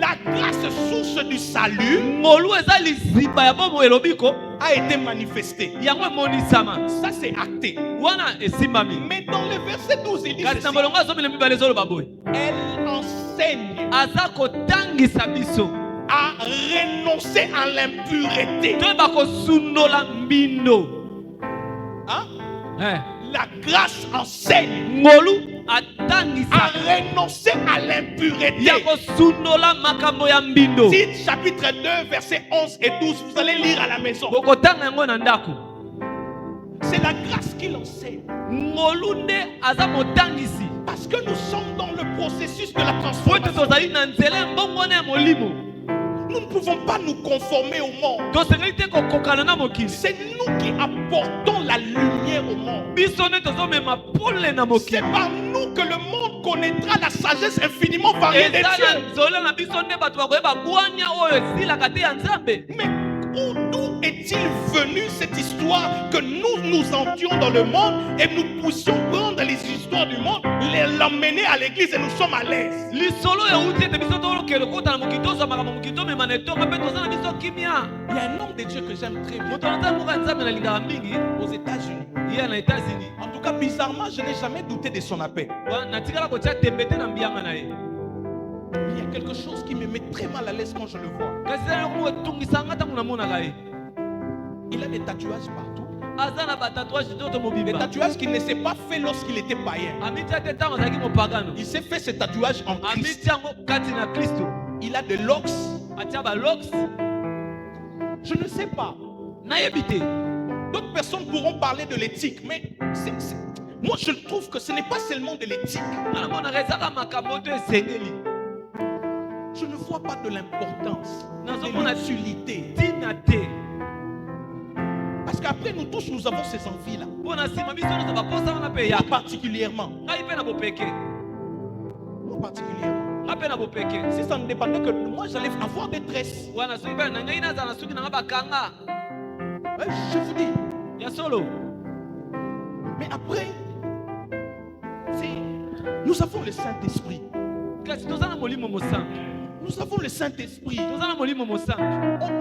La grâce source du salut ngolu eza liziba ya bomo elobiko a été manifestée. yango emonisama Ça, c'est acté. wana esimbami Mais dans le verset 12, il dit kasi na ceci. molongo azobi na mibale ezoloba boye Elle enseigne aza kotangisa biso à renoncer à l'impureté. toyeba kosundola mbindo Hein? La grâce enseigne ngolu à atangisa renoncer à l'impureté. ya kosundola makambo ya mbindo Tite chapitre 2, versets 11 et 12. Vous allez lire à la maison. bokotanga yango na ndako C'est la grâce qui l'enseigne. ngolu nde aza motangisi Parce que nous sommes dans le processus de la po ete transformation. tozali na nzela ya mbongwana ya molimo Nous ne ne pouvons pas nous conformer au monde. tosengeli te kokokana na mokili. C'est nous qui apportons la lumière au monde. Biso nde tozomema pole na C'est mokili. par nous que le monde connaîtra la sagesse infiniment variée des eza dieux. na nzela na biso nde bato bakoyeba bwanya oyo esilaka te ya nzambe. Mais d'où est-il venu cette histoire que nous entrions dans le monde et nous puissions prendre les histoires du monde, l'emmener à l'église et nous sommes à l'aise? lisolo euti ete biso tolokele kota na mokili tozwa makambo mokili tomema na etonga mpe toza na biso kimia. Il y a un homme de Dieu que j'aime très bien moto na nzambe moko ya nzambe nalingaka mingi aux États-Unis. ye na États-Unis. En tout cas, bizarrement, je n'ai jamais douté de son appel. natikala kotia tembe te na mbiyanga na ye. Il y a quelque chose qui me met très mal à l'aise quand je le vois. kasi eza eloko moko etungisanga ntango namonaka ye. Il a des tatouages partout. aza na batatouage to Des mobimba tatouages qu'il ne s'est pas fait lorsqu'il était païen. amitia te ntango azalaki mopagano. Il s'est fait ses tatouages en Christ. amitia yango kati na kristo. Il a des locks. atia balox Je ne sais pas. nayebi te. D'autres personnes pourront parler de l'éthique, mais moi je trouve que ce n'est pas seulement de l'éthique. namonaka ezaka makambo to esengeli. Je ne vois pas de l'importance, nazomona de l'utilité. tina te. Parce qu'après nous tous, nous avons ces envies-là. mpo na nsima biso nyonso baposa wana mpe ya Moi particulièrement. ngai mpe na bopeke. Moi particulièrement. ngai mpe na bopeke. Si ça ne dépendait que de moi, j'allais avoir des tresses. wana soki mpe na ngai nazala na suki na nga bakanga Ouais, je vous dis. ya solo. Mais après, nous avons le Saint-Esprit. kasi toza na molimo mosantu. Nous avons le Saint-Esprit. toza na molimo mosantu.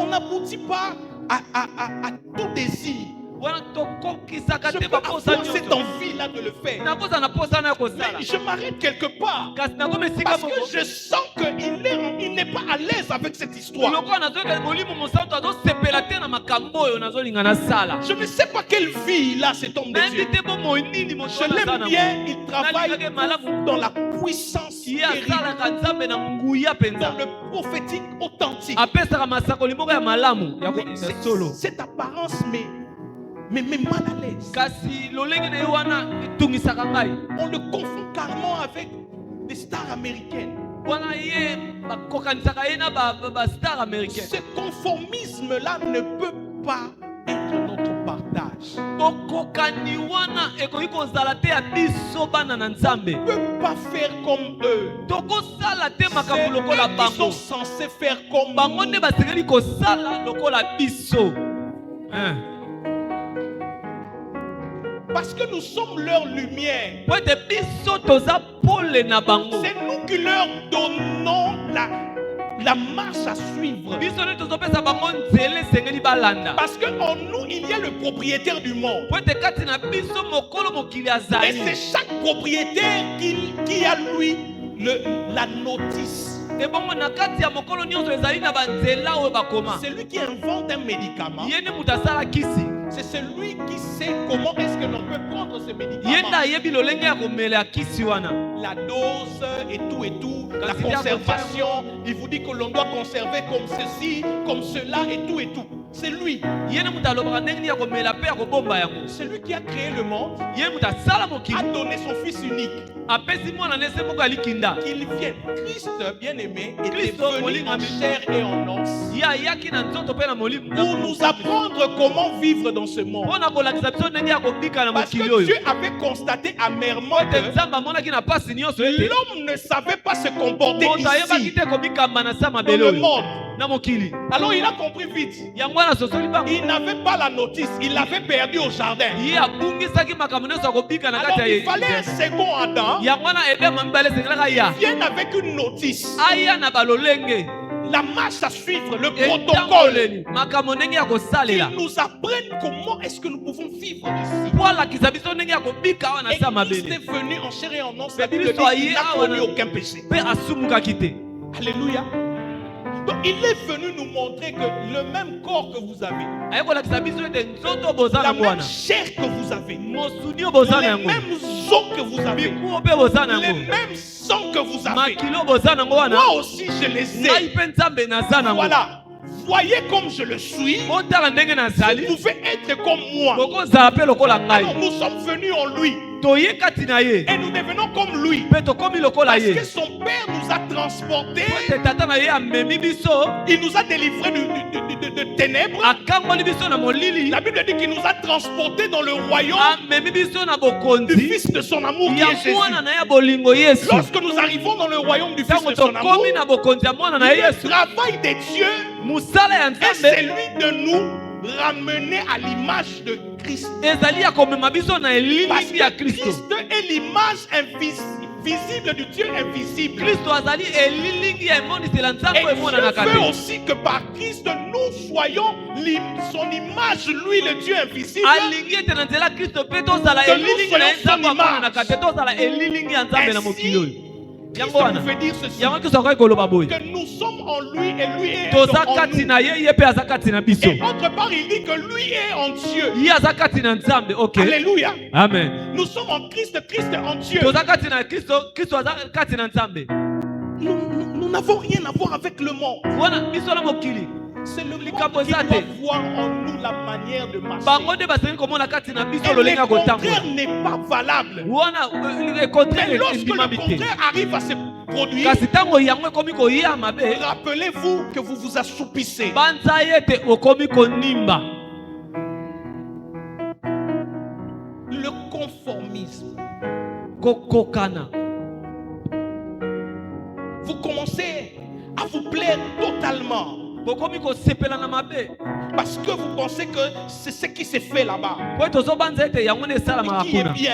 On n'aboutit pas à tout désir. wana tokokisaka Je te peux baposa avoir cette nyonso. envie-là de le faire. nakoza na posa na ya kosala. Mais je m'arrête quelque part. kasi nakoma esika Parce moko. que je sens qu'il n'est pas à l'aise avec cette histoire. lokola nazoyoka molimo mosantu azosepela te na makambo oyo nazolinga nasala. Je ne sais pas quelle vie il a cet homme de Dieu. nayebi te bomoi nini moto Je wana aza l'aime nango. bien, il travaille Nalingaka malamu. dans la puissance ye terrible, asalaka nzambe na nguya dans mpenza. le prophétique authentique. apesaka masakoli moko ya malamu ya Mais ya solo. cette apparence me met mal à l'aise. kasi lolenge na ye wana etungisaka ngai. On le confond carrément avec des stars américaines. wana ye bakokanisaka ye na bastar américaine. Ce conformisme-là ne peut pas être notre partage. bokokani wana ekoki kozala te ya biso bana na nzambe. On ne peut pas faire comme eux. tokosala te C'est makambo lokola eux qui bango. sont censés faire comme bango nous. nde basengeli kosala lokola biso. Parce que nous sommes leur lumière. po ete biso toza pole na bango. C'est nous qui leur donnons la marche à suivre. biso nde tozopesa bango nzela esengeli balanda. Parce qu'en nous, il y a le propriétaire du monde. po ete kati na biso mokolo mokili Et azali. c'est chaque propriétaire qui a lui la notice. ebongo na kati ya mokolo nyonso ezali na banzela oyo bakoma. C'est lui qui invente un médicament. ye nde moto asala kisi. C'est celui qui sait comment est-ce que l'on peut prendre ce ye médicament. nde ayebi lolenge ya komela ya kisi wana. La dose et tout, la Quand il y a conservation. Il vous dit que l'on doit conserver comme ceci, comme cela et tout. C'est lui. ye nde moto alobaka ndenge nini ya komela mpe ya kobomba yango. C'est lui qui a créé le monde, ye moto asala a mokili. donné son fils unique. apesi mwana nese moko ya likinda. Qu'il vienne. Christ, bien-aimé, était Christ, venu en chair et en os ye ayaki na nzoto mpe na molimo. pour nous apprendre comment vivre dans ce monde. mpo na kolakisa biso ndenge ya kobika na Parce mokili que oyo. Dieu avait constaté amèrement ete que nzambe amonaki na pasi nyonso ete l'homme ne savait pas se comporter moto ayebaki ici, te kobikamba na sa dans mabele le oyo monde. na mokili. Alors il a compris vite. yango wana sosoli bango. Il n'avait pas la notice, il l'avait perdu au jardin. ye abungisaki makambo nyonso ya kobika na Alors kati il fallait un second Adam yango wana edema mibale esengelaka ya vienne avec une notice, aya na balolenge la marche à suivre, le protocole, etangoleli makambo ndenge ya kosalela qui nous apprenne comment est-ce que nous pouvons vivre ici. mpo alakisa biso ndenge ya kobika awa na Et sa Christ mabele est venu en chair et en os, Mais la Bible dit Christ qu'il n'a a commis wana- aucun péché. mpe asumukaki te. Alléluia. Donc il est venu nous montrer que le même corps que vous avez, aye kolakisa biso ete nzoto boza la nango même wana chair que vous avez, mosuni oyo boza na les yango mêmes os que vous avez, mikuo mpe boza na les yango mêmes sangs que vous avez, makilo boza nango wana moi aussi je les ngai ai. mpe nzambe naza nango. Voilà. voyez comme je le suis, otala ndenge nazali vous pouvez être comme moi. bokozala mpe lokola ngai Alors nous sommes venus en lui toye kati na ye et nous devenons comme lui. mpe tokomi lokola Parce ye que son père nous a transportés, po te tata na ye amemi biso il nous a délivrés de ténèbres. akangoli biso na molili La Bible dit qu'il nous a transportés dans le royaume amemi biso na du bokonzi Fils de son amour qui ya est Jésus. mwana na ya bolingo yesu Lorsque nous arrivons dans le royaume du Fils ntango de son amour, tokomi na bokonzi ya mwana na le yesu travail de Dieu mosala ya est celui nzambe de nous ramener à l'image de Christ. ezali ya komema biso na Parce elilingi ya que kristo Christ est l'image visible du Dieu invisible. kristo azali elilingi ya emonisela Et nzambe Dieu emonanaka veut te aussi que par Christ nous soyons son image, lui le Dieu invisible. alingi ete na nzela kristo mpe tozala Que nous elilingi na ye soyons son nzambe amonanaka te image. tozala elilingi ya nzambe na mokili oyo Christ yango wana nous fait dire ceci, yango kristo akoki koloba boye que nous sommes en lui et lui est toza en kati nous. na ye ye mpe aza kati na biso Et autre part, il dit que lui est en Dieu. ye aza kati na nzambe ok Alléluia. amen Nous sommes en Christ, Christ est en Dieu. toza kati na kristo kristo aza kati na nzambe Nous n'avons rien à voir avec le monde. wana biso na mokili C'est le likambo monde qui eza doit te voir en nous la manière de marcher. bango nde basengi komona kati na biso Et lolenge ya le contraire kotambola n'est pas valable. wana Mais ekontraire lorsque le endimami te contraire arrive à se produire, kasi ntango yango ekomi koya mabe rappelez-vous que vous vous assoupissez. banza ye ete okomi konimba Le conformisme. kokokana Vous commencez à vous plaire totalement bokomi kosepela na mabe parce que vous pensez que c'est ce qui s'est fait là-bas po ete ozobanza ete yango nde esalamaka qui est kuna bien,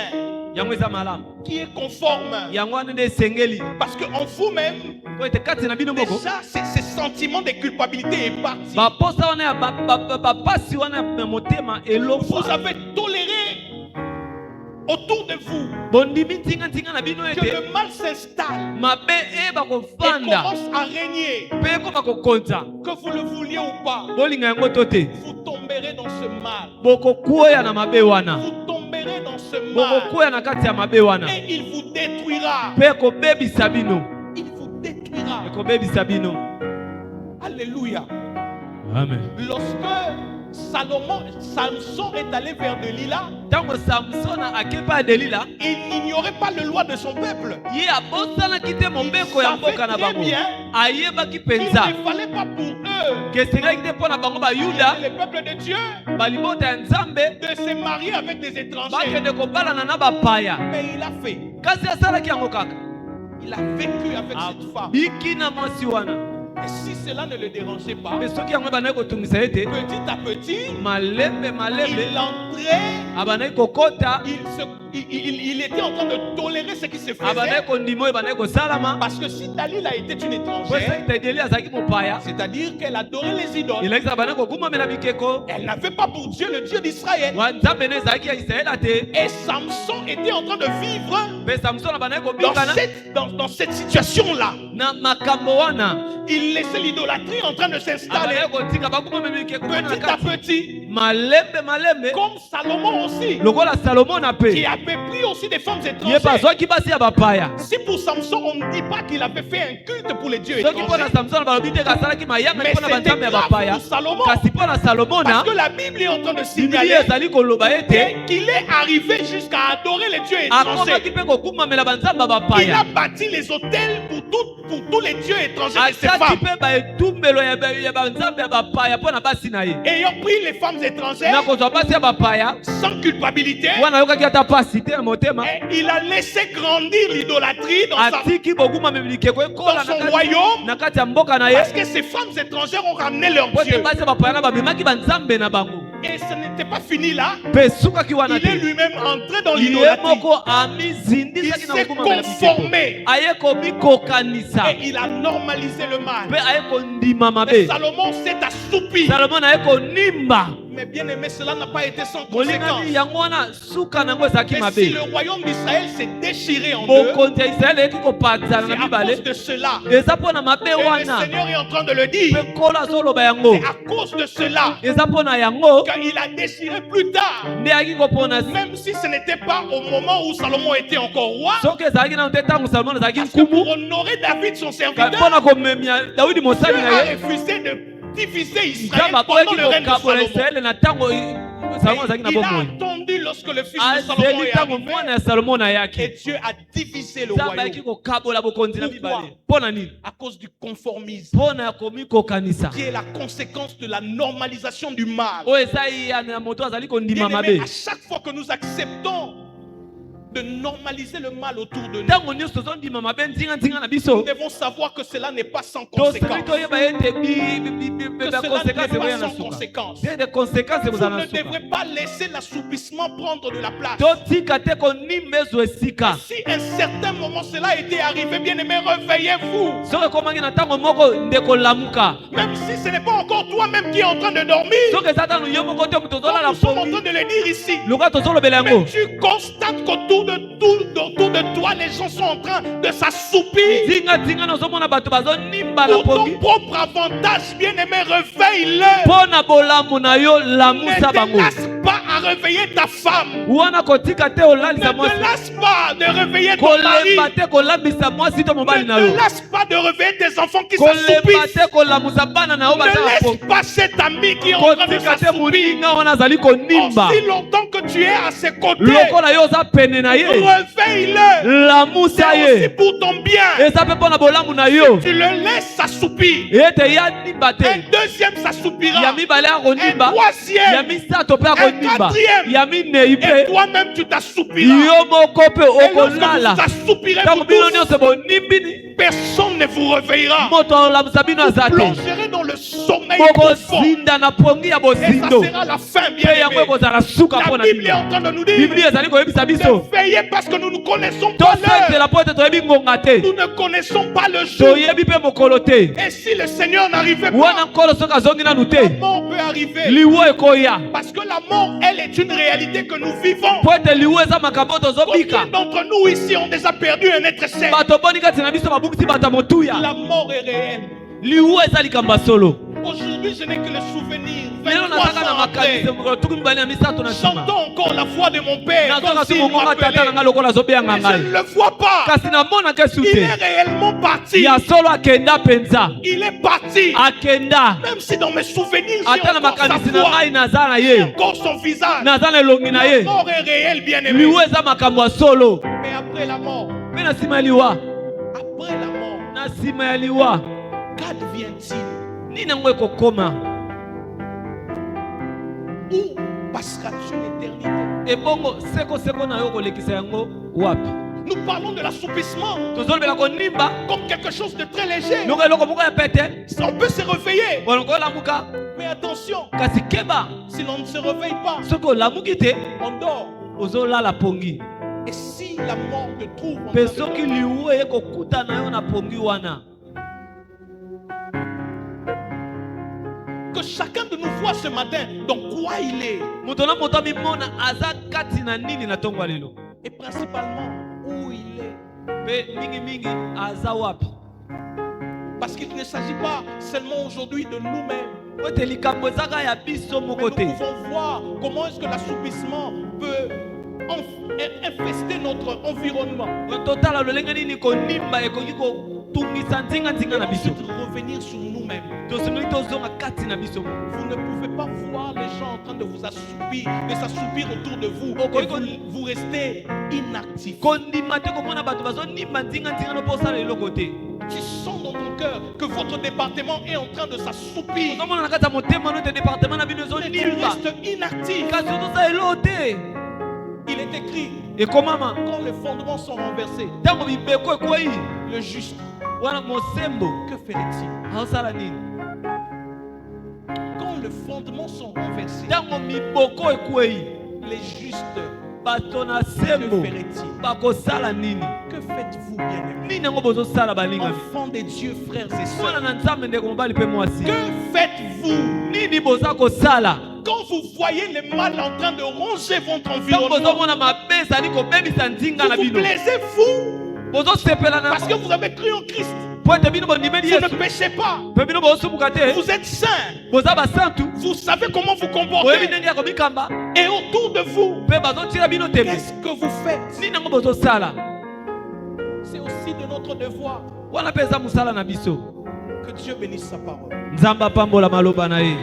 yango eza malamu qui est conforme. yango wana nde esengeli Parce qu'en vous-même, po ete kati na bino moko déjà, ce sentiment de culpabilité est parti. baposa wana ya bapasi wana ya motema Vous eloko avez toléré autour de vous bondimi ntinga na bino que ete le mal s'installe mabe eyeba et kofanda commence à régner. mpe ekoma kokonza Que vous le vouliez ou pas, bolinga yango to te vous tomberez dans ce mal. bokokwea na mabe wana Vous tomberez dans ce mal bokokwea na kati ya mabe wana et il vous détruira. mpe ekobebisa bino Il vous détruira. ekobebisa bino Alléluia. amen Lorsque Samson est allé vers Delila, ntango samsona akepa ya delila il n'ignorait pas le loi de son peuple. ye abosanaki te mobeko ya mboka na très bango bien ayebaki qu'il mpenza ne fallait pas pour eux, ke esengaki te mpo na bango bayuda le peuple de Dieu, balibota ya nzambe de se marier avec des étrangers. bakende kobalana na bapaya Mais il a fait. kasi asalaki yango kaka Il a vécu avec cette femme. biki na mwasi wana Et si cela ne le dérangeait pas, mpe soki yango ebandaki kotungisa ye te petit à petit, malembe il entrait, abandaki kokota il était en train de tolérer ce qui se faisait. abandaki kondima oyo ebandaki kosalama Parce que si Dalila était une po étrangère, soki tedeli azalaki mopaya c'est-à-dire qu'elle adorait les idoles, elakisa abandaki kokumamela bikeko elle n'avait pas pour Dieu le Dieu d'Israël. wa nzambe ne ezalaki ya israela te Et Samson était en train de vivre mpe samson abandaki dans kobikana dans cette situation-là. na makambo wana Il laissait l'idolâtrie en train de s'installer abandaki kotika bakumamela bikeko wana na petit à kati petit, malembe comme Salomon aussi, lokola salomo na qui mpe avait pris aussi des femmes ye étrangères. mpe azwaki basi ya bapaya Si pour Samson, on ne dit pas qu'il avait fait un culte pour les dieux soki mpo na étrangers, samson balobi te asalaki mayanga mais mpo na c'était banzambe ya grave bapaya pour Salomon. kasi mpo na salomo Parce na que la Bible est en train de biblia signaler ezali koloba ete qu'il est arrivé jusqu'à adorer les dieux étrangers. akomaki mpe kokumamela banzambe ya Il a bapaya bâti les hôtels pour tous les dieux étrangers de ses ataki femmes. mpe baetumbelo ya banzambe ya bapaya mpo na basi na ye Ayant pris les femmes étrangères na kozwa basi ya bapaya sans culpabilité, wana ayokaki ata pasi te na motema et il a laissé grandir l'idolâtrie atiki bokumamela bikeko ekola dans son royaume, na kati ya mboka na ye parce que ces femmes étrangères ont ramené leur po ete Dieu. basi ya bapaya na bamemaki banzambe na bango Et ce n'était pas fini là. mpe esukaki wana Il est te lui-même entré dans ye l'idolâtrie. moko Il amizindisaki na s'est kokumamela bikeko conformé aye komikokanisa et il a normalisé le mal. mpe aye kondima Mais mabe Salomon s'est assoupi. salomo na ye konimba Mais bien aimé, cela n'a pas été sans conséquence. molingani yango wana suka nango ezalaki Et si mabe le royaume d'Israël s'est déchiré en deux, bokonzi ya israele eyeki kopanzana c'est na à mibale cause de cela. eza mpo na mabe Et le wana Seigneur est en train de le dire. mpe nkolo azoloba yango C'est à cause de cela eza mpo na yango qu'il a déchiré plus tard. nde ayaki kopona Même si ce n'était pas au moment où Salomon était encore roi, soki ezalaki nano te ntango salomo azalaki parce que pour nkumu honorer David, son mpo serviteur, na komemia dawidi Dieu mosali na a ye refusé diviser Israël nzambe pendant aboyaki le règne de kokabola Salomon. israele na ntango salomo azalaki na Il a bomoi attendu lorsque le fils de Salomon azeli est ntango arrivé. mwana ya salomo Et ayaki Dieu a divisé le nzambe ayaki royaume kokabola bokonzi na Pourquoi? mibale mpo na nini à cause du conformisme, mpo na komikokanisa qui est la conséquence de la normalisation du mal. oyo eza ya na moto azali kondima Bien-aimés, mabe à chaque fois que nous acceptons de normaliser le mal autour de nous, ntango nyonso tozondima mabe nzinga na nous biso devons savoir que cela n'est pas sans tosali conséquence. toyeba ete Que cela bakonsekanse n'est ekoya pas na sans suka conséquence. te de konsekanse Vous ekozala ne na suka devrez pas laisser l'assoupissement prendre de la place. totika te konimba ezwa esika Si à un certain moment cela était arrivé, bien aimé, réveillez-vous. soki ekomangi na ntango moko ndeko lamuka Même si ce n'est pas encore toi-même qui est en train de dormir, soki eza tano yo moko te moto comme ozolala nous sommes en pongi train de le dire ici. lokola tozolobela Mais yango tu constates qu'autour de toi, les gens sont en train de s'assoupir. tingatinga nazomona bato bazonimba na Pour ton pongi propre avantage, bien-aimé, réveille-le. mpo na bolamu na yo Ne lamusa te bango lasse pas à réveiller ta femme. wana kotika te Ne olalisa te mwasi lasse pas de réveiller ton mari. kolemba te kolambisa mwasi to mobali na Ne yo te lasse pas de réveiller tes enfants qui kolemba s'assoupissent. te kolamusa bana na yo baza Ne na laisse pongi pas cet ami qui est en train de kotika te s'assoupir. moninga wana azali konimba Aussi longtemps que tu es à ses côtés, lokola yo oza pene na ye réveille-le. lamusa C'est aussi ye pour ton bien. eza mpe mpo na bolamu na yo Tu le laisses s'assoupir. ete ya nimba te Un deuxième s'assoupira. ya mibale Un akonimba ya troisième. misato mpe akonimba quatrième. ya minei Et mpe toi-même, tu t'assoupiras. yo moko mpe Et lorsque okolala vous assoupirez ntango vous bino tous, nyonso bonimbini personne ne vous réveillera. moto olamusa bino aza te Plongerez dans le sommeil profond. bokozinda na pongi ya Et ça bozindo sera la fin, bien mpe yango aimé. ekozala suka mpo La na Bible est en bino train de nous dire biblia ezali koyebisa biso de veiller parce que nous ne connaissons pas l'heure. tosenzela mpo ete toyebi ngonga te Nous ne connaissons pas le jour. toyebi mpe mokolo te Et si le Seigneur n'arrivait wana pas, nkolo soki azongi nanu la te mort peut arriver. liwo ekoya Parce que la mort, elle est une réalité que nous vivons. mpo ete liwo eza makambo tozobika Combien d'entre nous ici ont déjà perdu un être cher? bato boni kati na biso babukisi bato ya motuya La mort est réelle. liwo eza likambo ya solo Aujourd'hui, je n'ai que le souvenir. lelo 23 nazaka na ans après, makanisi mokolo tuku mibale ya misato na nsima j'entends encore la voix de mon père. nazoka Comme so s'il mongonga tata na m'appelait. ngai lokola azobeyanga Mais je ngai ne le vois pas. kasi namonaka esu Il te est réellement parti. ya solo akenda mpenza Il est parti. akenda Même si dans mes souvenirs, j'ai ata na encore sa makanisi na voix, ngai naza na j'ai ye encore son visage. naza na elongi na La ye mort est réelle, bien aimé. liwo eza makambo ya solo Mais après la mort, mpe na nsima ya liwa après la mort, na nsima ya liwa qu'advient-il? nini yango ekokoma Où passeras-tu l'éternité? ebongo sekoseko na yo kolekisa yango wapi Nous parlons de l'assoupissement tozolobela konimba comme quelque chose de très léger. longo eloko moko ya pete On peut se réveiller. bolongo olamuka Mais attention, kasi keba si l'on ne se réveille pas, soki olamuki te on dort. ozolala pongi Et si la mort te trouve en mpe train de soki dormir, liwu ekokuta na yo na pongi wana que chacun de nous voit ce matin dans quoi il est. moto na moto amimona aza kati na nini na ntongo ya lelo Et principalement où il est. mpe mingimingi aza wapi Parce qu'il ne s'agit pas seulement aujourd'hui de nous-mêmes. po ete likambo ezaka ya biso Mais moko nous te pouvons voir comment est-ce que l'assoupissement peut infester notre environnement. totala lolenge nini konimba ekoki kotungisa nzinga Et na biso ensuite revenir sur nous-mêmes. tosengeli tozonga kati na biso Vous ne pouvez pas voir les gens en train de vous assoupir, de s'assoupir autour de vous. Ok, Et vous restez inactif. kondima te komona bato bazonimba nzinga no mpo osala eloko te Tu sens dans ton cœur que votre département est en train de s'assoupir. ozomona na kati ya motema no te departement na bino Mais tu ezonimba restes inactif. kasi ozosala eloko te Il est écrit, ekomama quand les fondements sont renversés, ntango mibeko ekwei le juste, wana mosembo que ferait-il? aosala nini Quand les fondements sont renversés, ntango miboko ekwei les justes, bato na que sembo ferait-il? bakosala nini Que faites-vous, bien-aimés? nini yango bozosala balingami Enfants de Dieu, frères et mwana sœurs, na nzambe ndeko mobali mpe mwasi que faites-vous? nini boza kosala Quand vous voyez le mal en train de ronger votre ntango environnement, bozomona mabe ezali kobebisa nzinga na vous vous bino plaisez-vous bozosepela na parce que vous avez cru en Christ. po ete bino bondimeli Vous ne yesu péchez pas. mpe bino bozosumuka te Vous êtes saints. boza basantu Vous savez comment vous boyebi comporter. ndenge ya komikamba Et autour de vous, mpe bazotila bino tembe qu'est-ce que vous faites? nini yango bozosala C'est aussi de notre devoir wana mpe eza mosala na biso Que Dieu bénisse sa parole. Nzamba pambola maloba na ye.